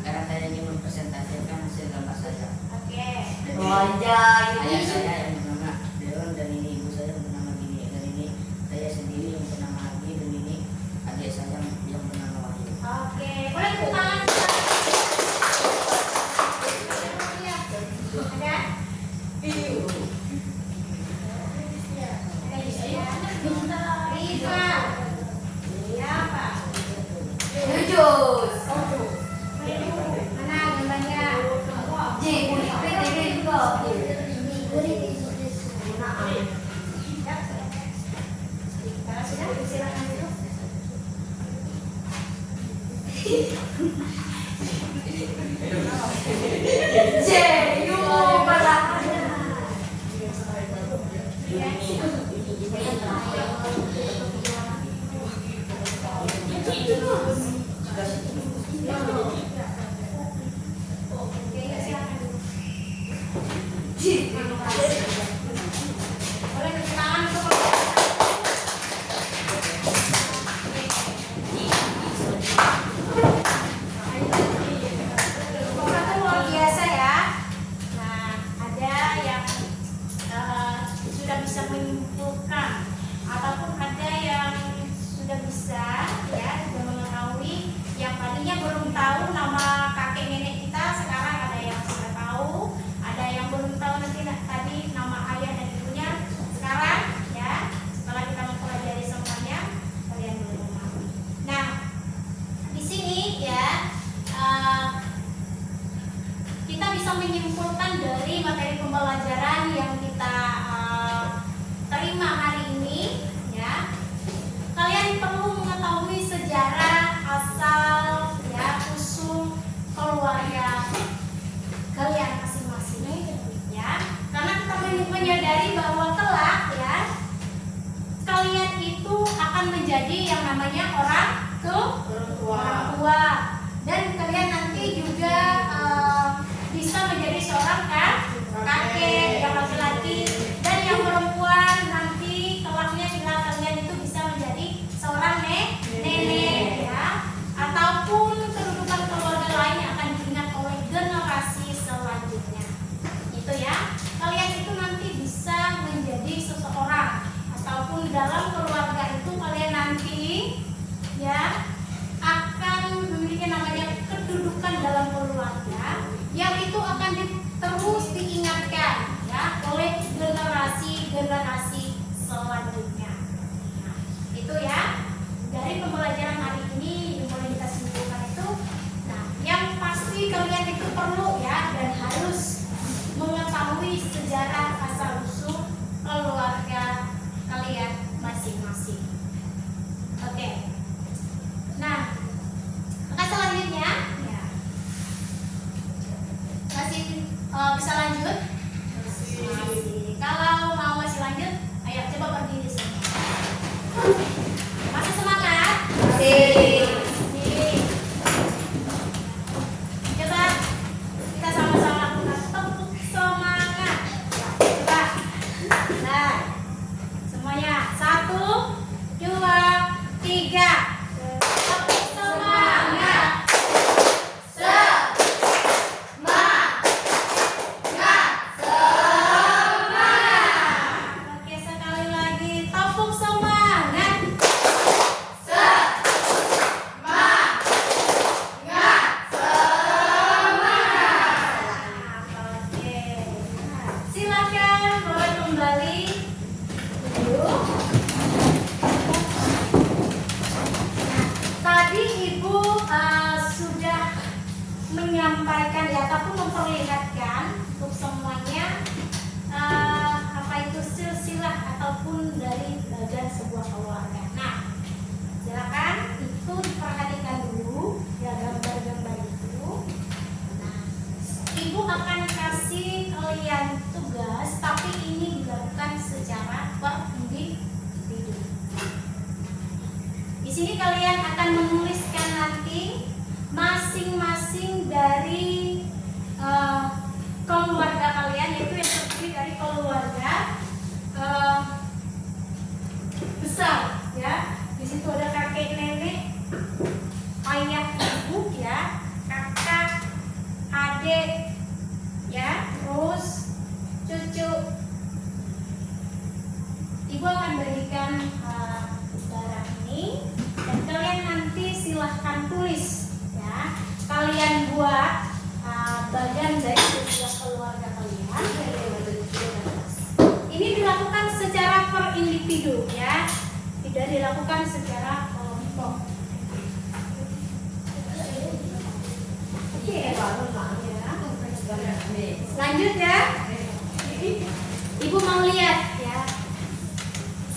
Sekarang saya ingin mempresentasikan hasil gambar saya. Oke. wajah Ayah saya yang bernama J.U. Balapana. Boleh tepuk tangan untuk pembahasan luar biasa ya. Nah, ada yang sudah bisa menyimpulkan ataupun ada yang sudah bisa ya sudah mengetahui yang tadinya belum tahu nama kakek nenek kita, sekarang ada yang sudah tahu, ada yang belum tahu nanti tadi nama ayah dan ibunya, sekarang ya setelah kita mempelajari semuanya kalian boleh memahami. Nah, di sini ya kita bisa menyimpulkan dari materi pembelajaran yang kita terima hari ini ya. Kalian perlu mengetahui sejarah asal ya usul keluarga kalian masing-masing ya. Karena kita menyadari bahwa kelak ya kalian itu akan menjadi yang namanya orang tua dan kalian nanti juga bisa menjadi seorang kakek yang laki-laki dan yang perempuan nanti kelaknya bila kalian itu bisa menjadi seorang nenek ya, ataupun kedudukan keluarga lain yang akan diingat oleh generasi selanjutnya. Itu ya, kalian itu nanti bisa menjadi seseorang ataupun dalam keluarga itu kalian nanti ya akan memiliki namanya kedudukan dalam keluarga yang itu akan terus diingatkan ya oleh generasi selanjutnya. Nah, itu ya dari pembelajaran hari ini yang boleh kita simpulkan itu. Nah, yang pasti kalian itu perlu ya dan harus mengetahui sejarah asal usul keluarga kalian masing-masing. Oke. Nah, maka selanjutnya ya. Masih bisa lanjut? Masih. Kalau mau masih lanjut, ayo coba berdiri semua. Masih semangat? Masih. Coba kita sama-sama lakukan tepuk semangat. Coba. Nah, semuanya 1, 2, 3. Tepuk semangat. Oke, sekali lagi tepuk semangat. Oke. Silakan boleh kembali duduk. Tadi Ibu sudah menyampaikan ya ataupun memperlihatkan untuk semuanya apa itu silsilah ataupun dari bagian sebuah keluarga. Nah, silakan itu diperhatikan dulu ya gambar-gambar itu. Nah, Ibu akan kasih kalian tugas, tapi ini dilakukan secara berindividu. Di sini kalian akan menuliskan nanti masing-masing dari keluarga kalian, yaitu yang terdiri dari keluarga besar ya. Di situ ada kakek nenek, ayah ibu ya, kakak, adik ya, terus cucu. Ibu akan berikan barang ini dan kalian nanti silahkan tulis ya. Kalian buat bagian dari silsilah keluarga kalian. Ini dilakukan secara per individu ya, tidak dilakukan secara kelompok. Oke, lanjut ya. Ibu mau lihat ya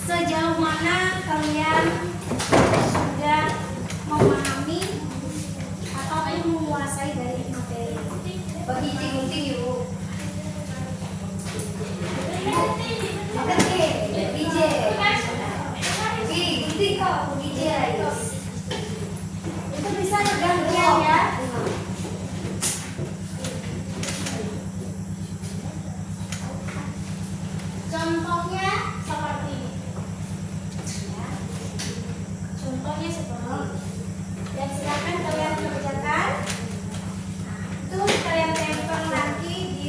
sejauh mana kalian sudah memahami Bagi gunting yuk. Makan ke, DJ. Gunting kau, DJ guys. Itu bisa gantian ya. Contohnya seperti ini. Ya. Contohnya seperti ini. Dan silakan kalian kerjakan. Nah, itu kalian tempel nanti di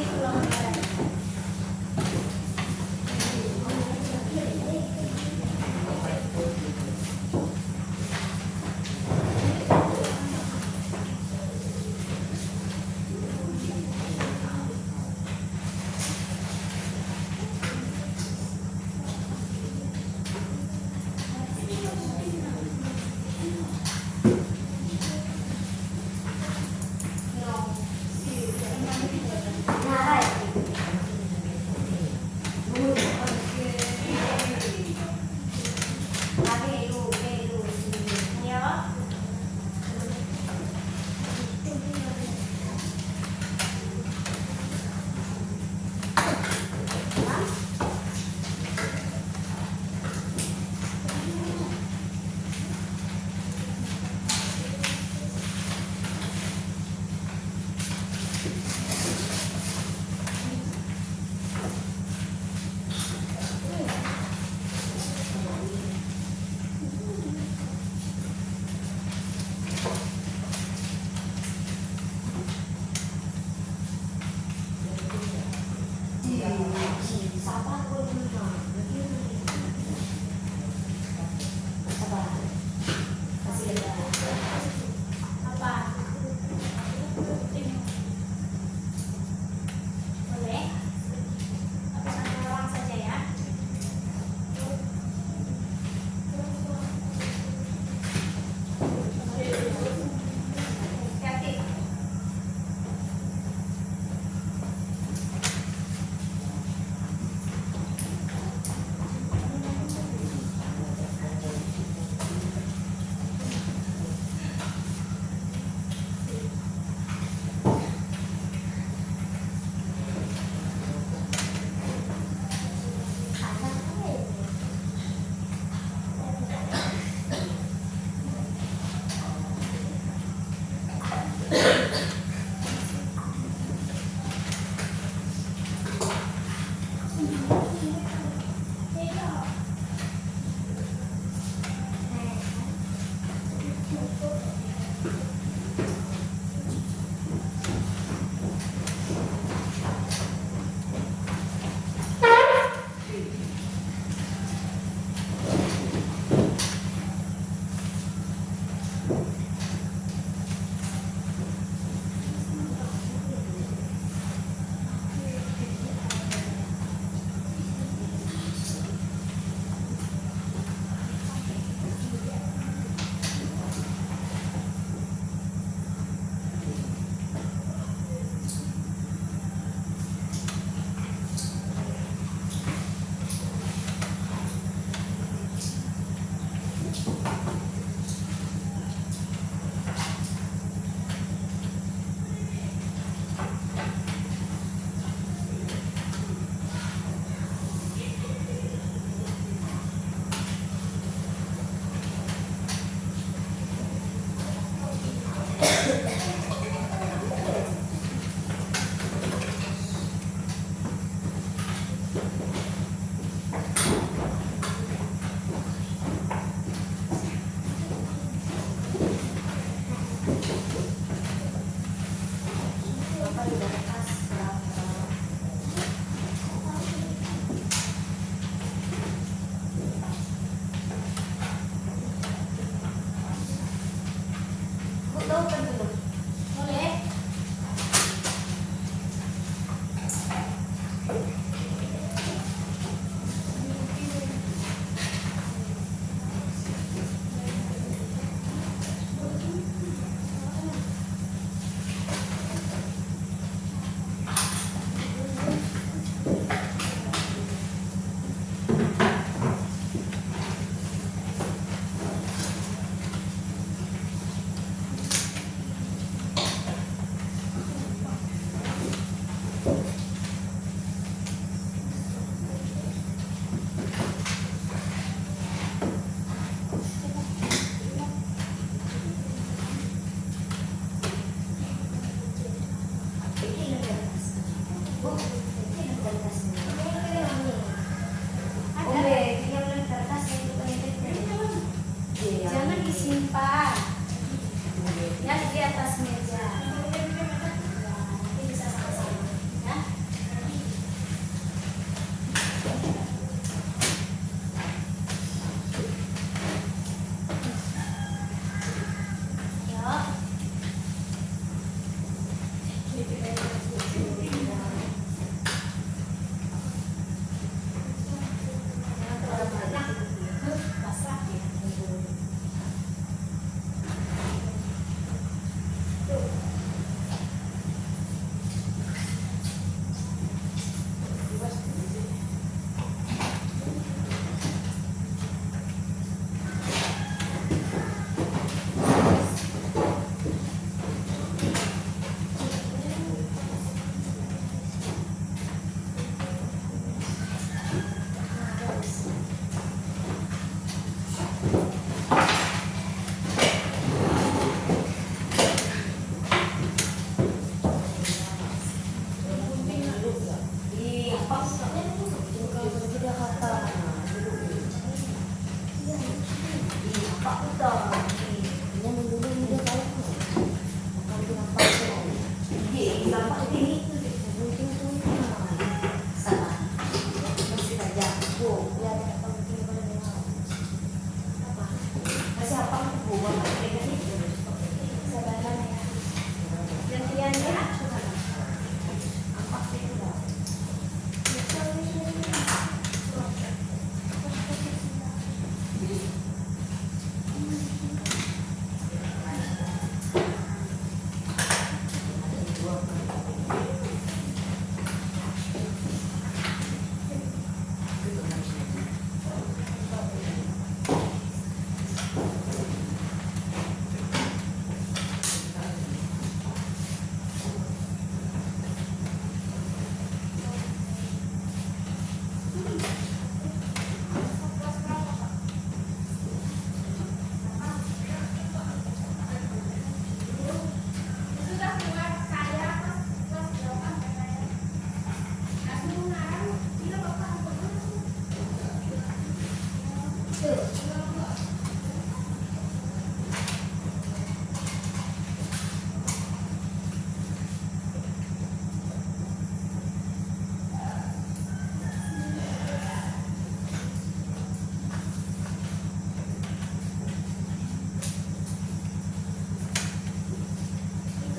Itu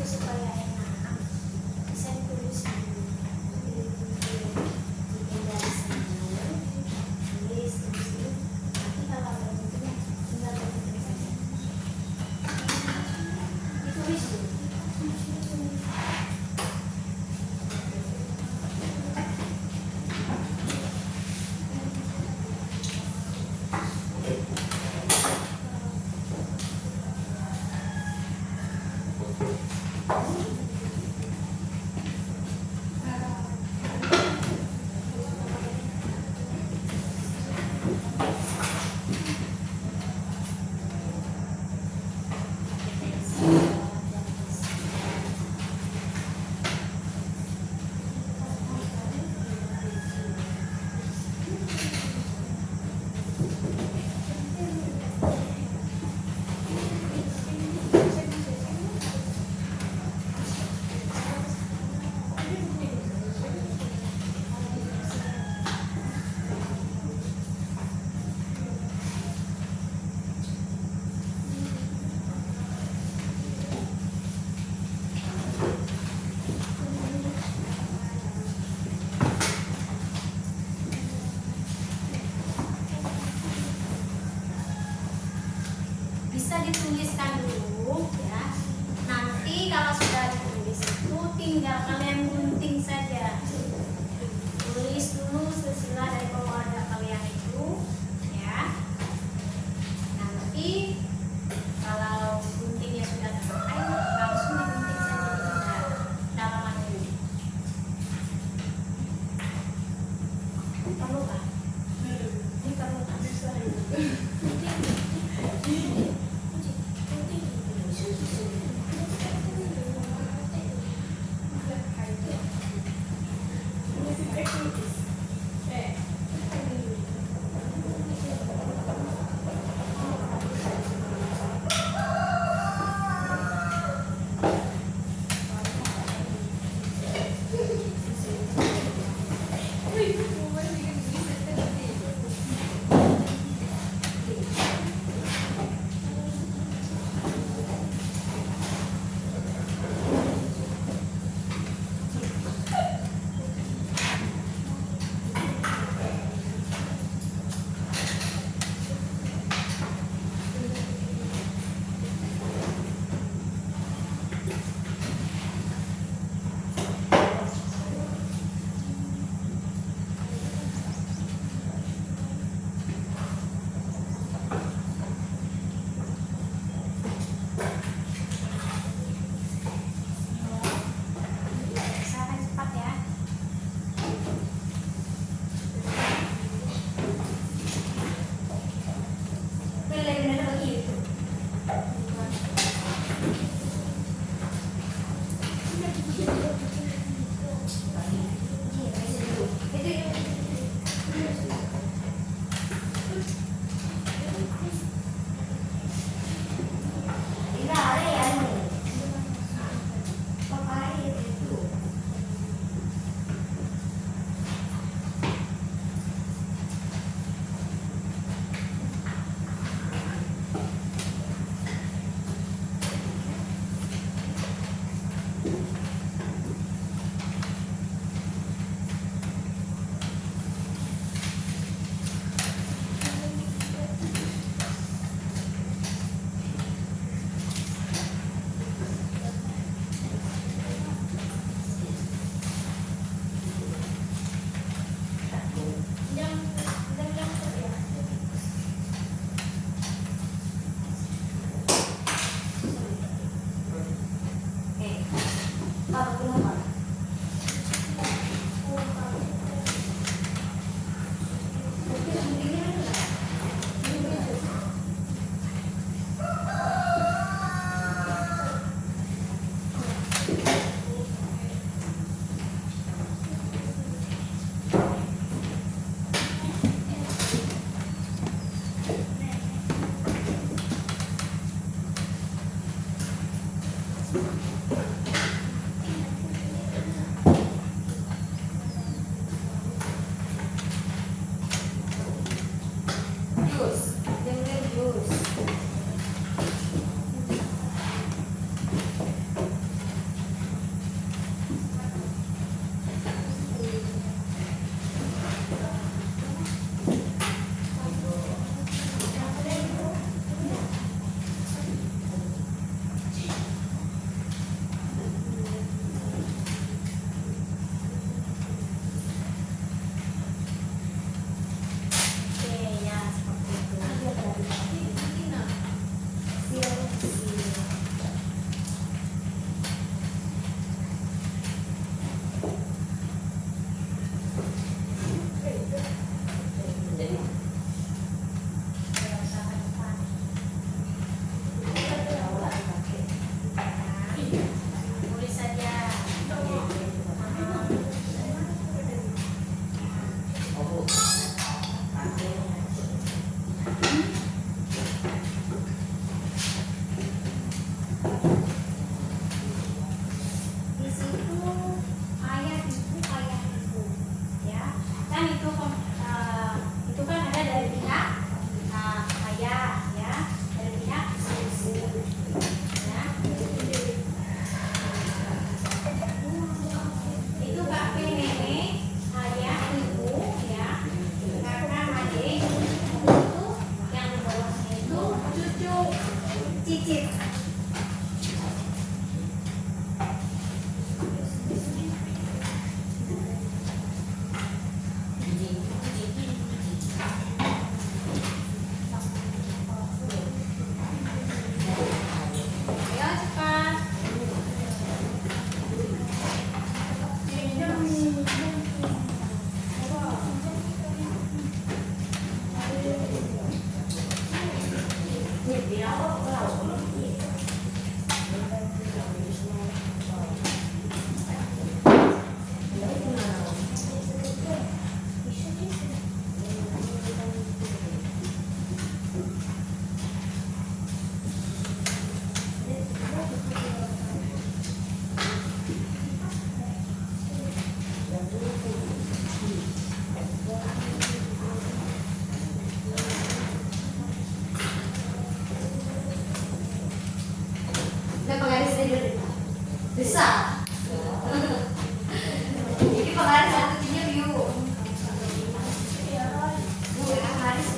supaya enak. Bisa ditulis dulu. Bikin garis dulu. Tulis. Nanti kalau ada bentuknya tinggal bentuk saja. Ditulis dulu. Bisa dituliskan dulu ya. Nanti kalau sudah ditulis itu tinggal kalian gunting saja. Tulis dulu silsilah dari keluarga kalian itu ya. Nanti kalau guntingnya sudah selesai langsung digunting saja di dalaman ini. Perlu kan? Ini perlu kan? Dengar Gus. Oke, ya seperti itu. Jadi Tulis saja. oh, pakai Di situ ayat ibu, ya. Kan itu itu kan ada dari pihak ayah, ya, dari pihak ibu, ya. Itu kakek nenek, ayah ibu, ya, kakak adik, itu yang di bawahnya itu cucu cicit. Ayo cepat. Udah penggarisnya dulu besar. Jadi penggaris satunya biu. Bu, penggaris.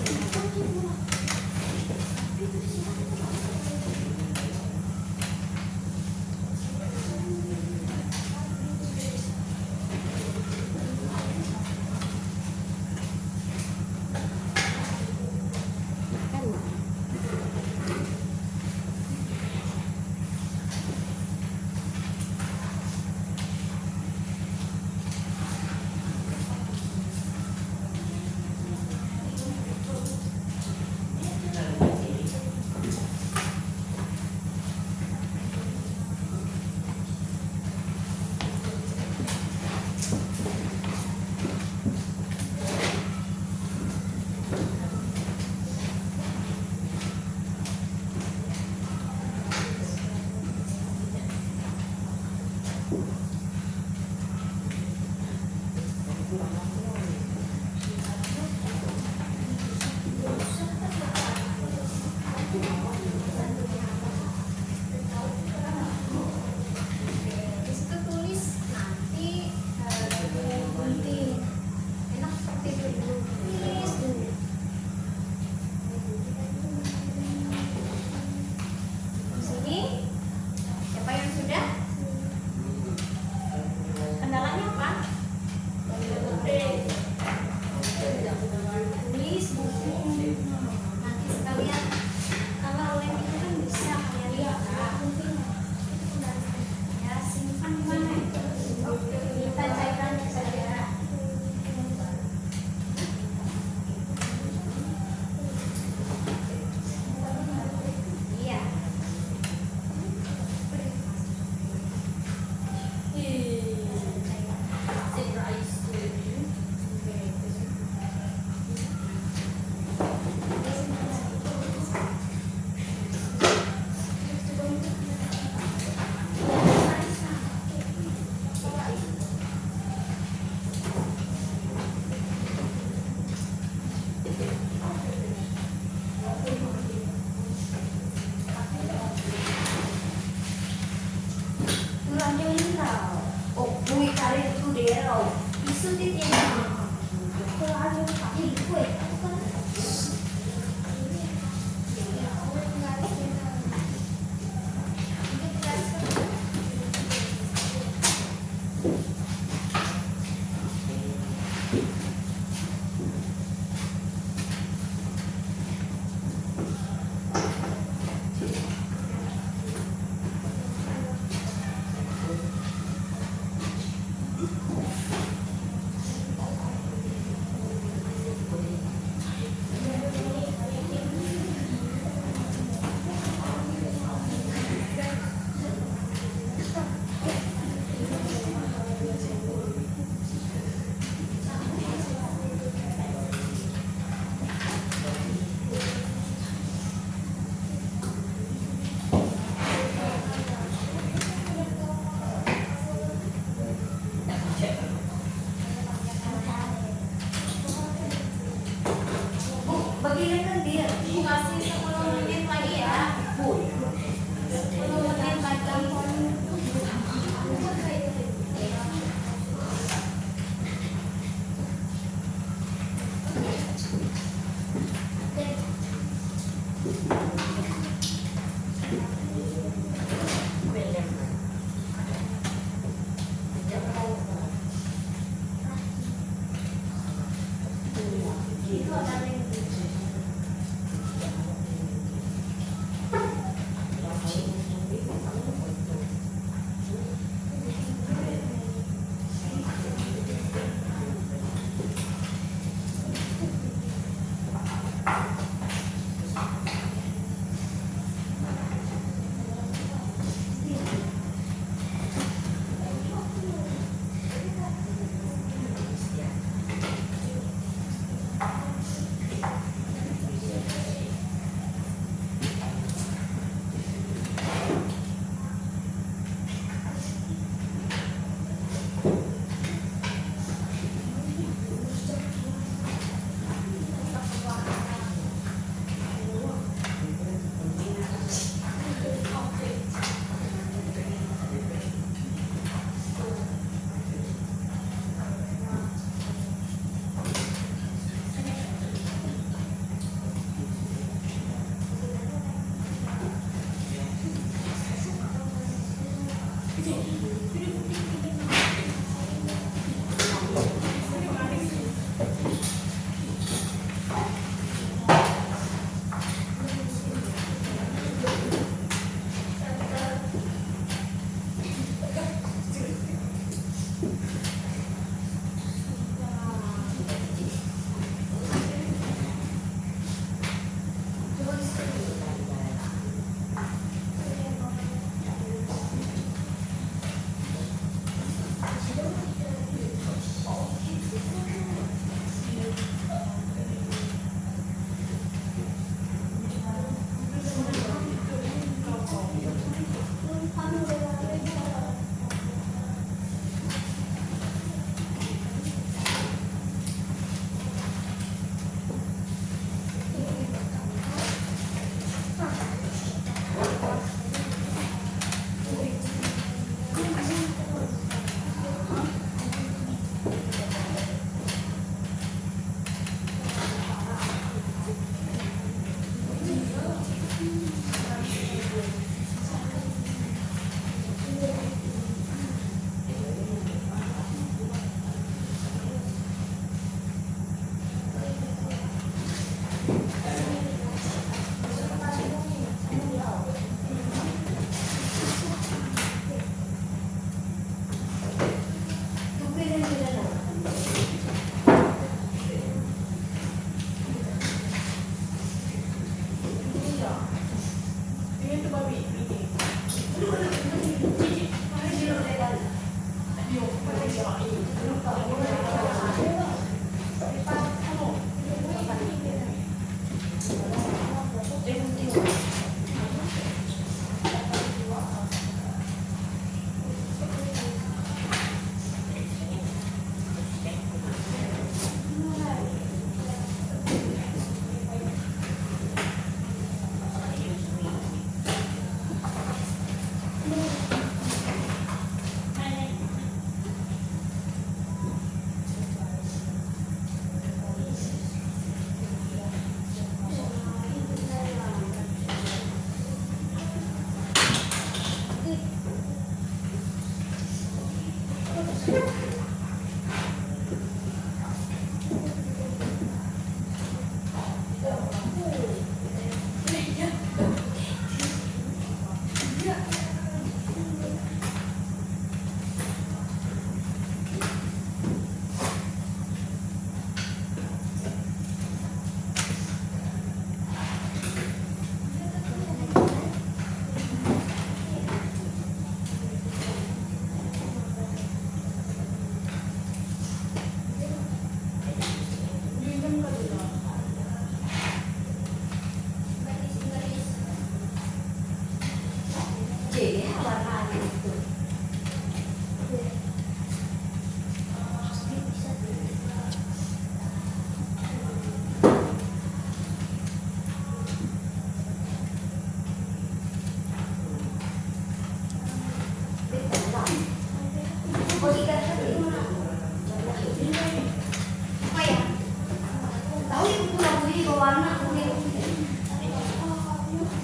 Di situ tulis nanti gunting. Enak seperti itu dulu. Tulis dulu. Zero. Isutit yan.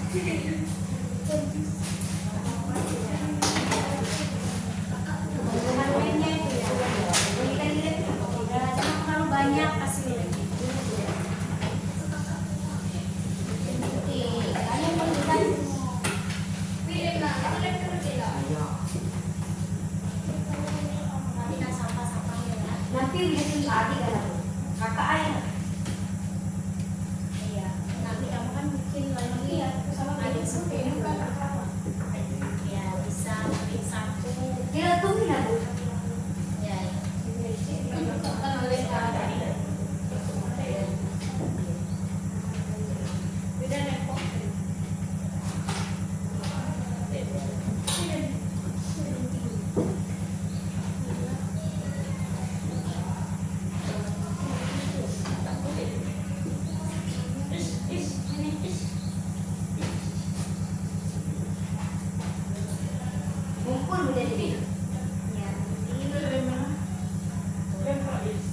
Dengan lainnya itu ya. Ini kan lihat, jangan terlalu banyak kasih lagi. Kalian menunjukkan pilih lah, pilih kerja lah. Nanti kan sampah-sampahnya ya. Nanti bikin lagi kan kakak ayah. Iya, nanti kamu kan bikin lagi ya sama adik sepuluh kan. Ya bisa bikin satu. Kita tungguin aku. Ya. Udah repot. Ngumpul udah jadi. Ya, Ini dari mana? Penggaris.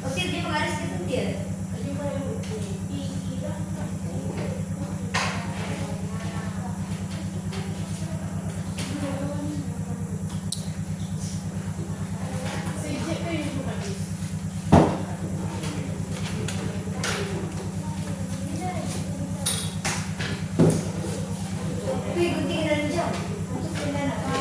Oke, dia penggaris itu dia. Tadi baru. Si Cik tu ibu habis. Tapi gunting dan jam untuk pindah apa?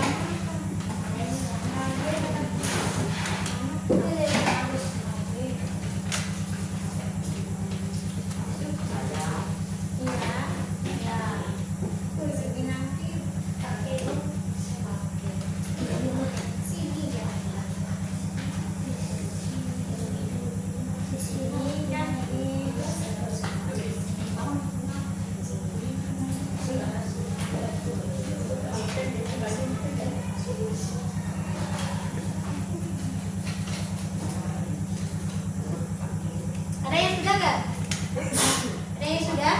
Ada yang sudah nggak? Ada yang sudah?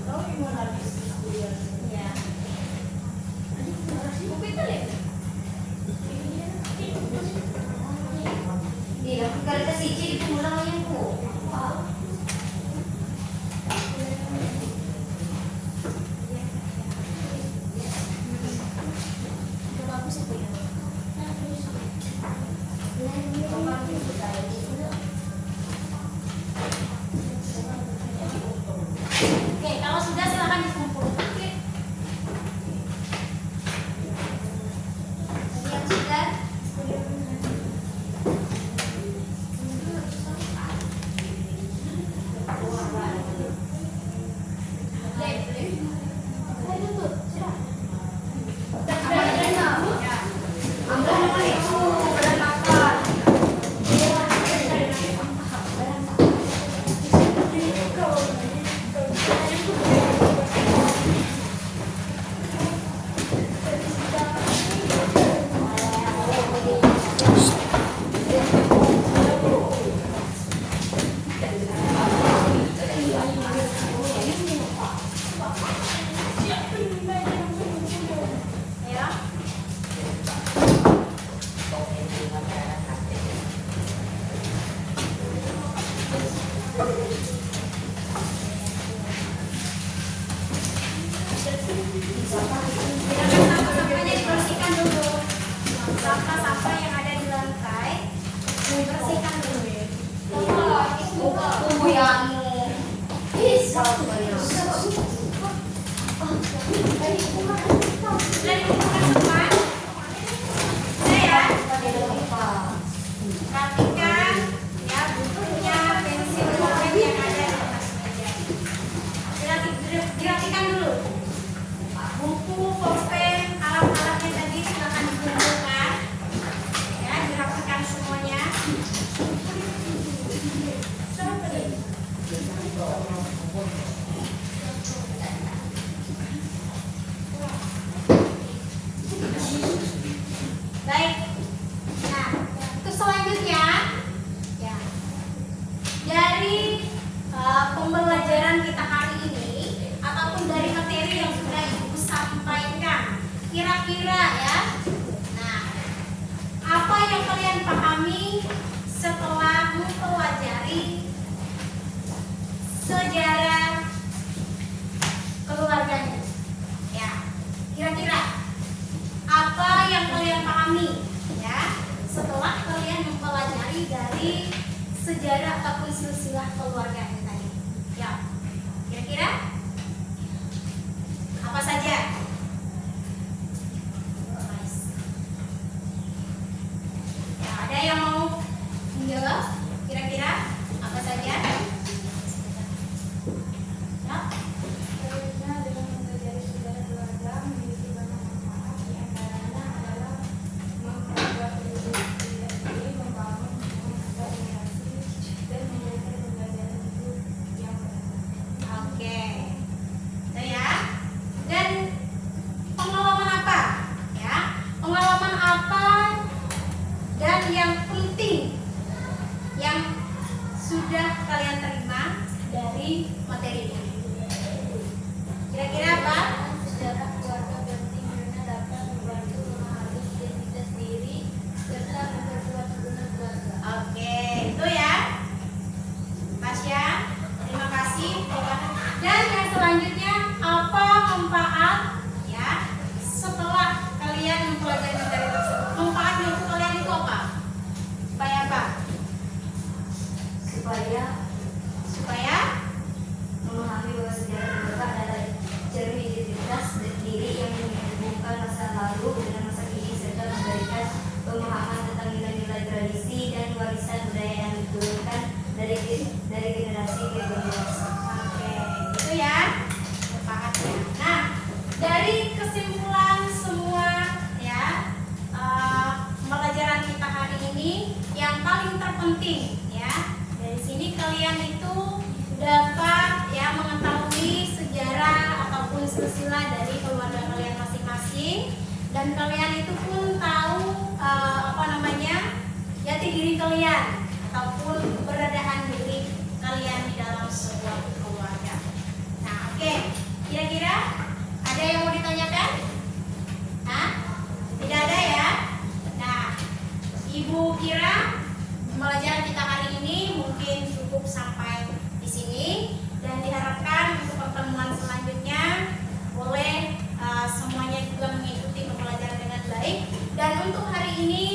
Kau ibu habis. Ya. Buku itu lihat. Iya, aku kali ke siji itu mulai yang ku. Bagus itu ya. Oke, kalau sudah silakan dikumpul. Oke. Tadi yang sudah. Ya. Silakan sampah-sampahnya dibersihkan dulu. Sampah-sampah yang ada di lantai dibersihkan dulu. Tunggu yang bisa banyak. Sudah dikumpulkan semua? Sudah ya? Perhatikan ya bukunya, pensil, pulpen yang ada di atas meja. Dirapikan dulu. Buku, pulpen, alat-alatnya tadi silakan dikumpulkan. Ya, dirapikan semuanya. Baik. Nah, untuk selanjutnya pembelajaran kita hari ini ataupun dari materi yang sudah Ibu sampaikan. Kira-kira ya. Nah, apa yang kalian pahami setelah mempelajari sejarah keluarganya? Ya, kira-kira apa yang kalian pahami ya setelah kalian mempelajari dari sejarah ataupun silsilah keluarganya tadi? Ya, kira-kira apa saja? Ya, ada yang mau menjawab? Kira-kira apa saja? Ya. Karena dengan mempelajari sejarah keluarga memiliki banyak manfaat, di antaranya adalah memperkuat diri, membangun hubungan antar generasi, dan memberikan pembelajaran hidup yang benar. Oke. Itu ya. Dan pengalaman apa? Ya. Pengalaman apa dan yang penting yang sudah kalian terima dari materi ini? Kira-kira apa? Sejarah keluarga penting karena dapat membantu memahami identitas diri serta memperkuat hubungan keluarga. Oke, itu ya. Tasya, terima kasih. Dan yang selanjutnya, apa manfaat ya setelah kalian mempelajari materi tersebut? Manfaatnya untuk kalian itu apa? Supaya apa? Supaya memahami bahwa sejarah keluarga adalah cermin identitas diri yang menghubungkan masa lalu dengan masa kini serta memberikan pemahaman tentang nilai-nilai tradisi dan warisan budaya yang diturunkan dari generasi ke generasi. oke, itu ya manfaatnya. Nah, dari kesimpulan semua ya pembelajaran kita hari ini yang paling terpenting ya dari sini kalian itu dapat ya mengetahui sejarah ataupun silsilah dari keluarga kalian masing-masing, dan kalian itu pun tahu jati diri kalian ataupun keberadaan diri kalian di dalam sebuah keluarga. Nah, oke. Kira-kira ada yang mau ditanyakan? Hah? Tidak ada ya? Nah, Ibu kira pembelajaran kita hari ini mungkin cukup sampai di sini, dan diharapkan untuk pertemuan selanjutnya boleh semuanya juga mengikuti pembelajaran dengan baik. Dan untuk hari ini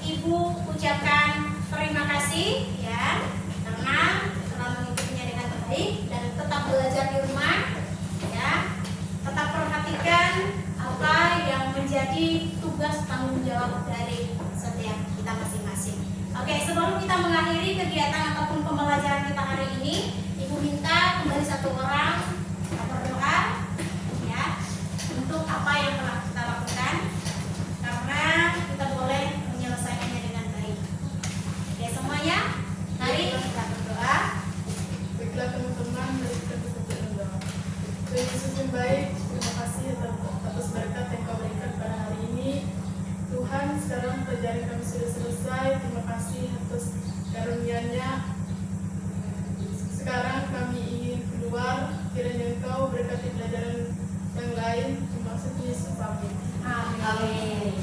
Ibu ucapkan terima kasih ya karena telah mengikutinya dengan baik, dan tetap belajar di rumah ya. Tetap perhatikan apa yang menjadi tugas tanggung jawab dari setiap kita masing-masing. Oke, sebelum kita mengakhiri kegiatan ataupun pembelajaran kita hari ini, Ibu minta kembali satu orang berdoa ya untuk apa yang telah kita lakukan, karena kita boleh menyelesaikannya dengan baik. Oke, semuanya, mari kita berdoa. Baiklah teman-teman, mari kita berdoa. Tuhan Yesus yang baik, terima kasih atas berkat yang Kau berikan pada hari ini. Tuhan, sekarang pelajaran kami sudah selesai. Terima kasih atas karunia-Nya. Sekarang kami ingin keluar, kiranya Engkau berkati pelajaran yang lain. Terima kasih Yesus. Amin. Amin.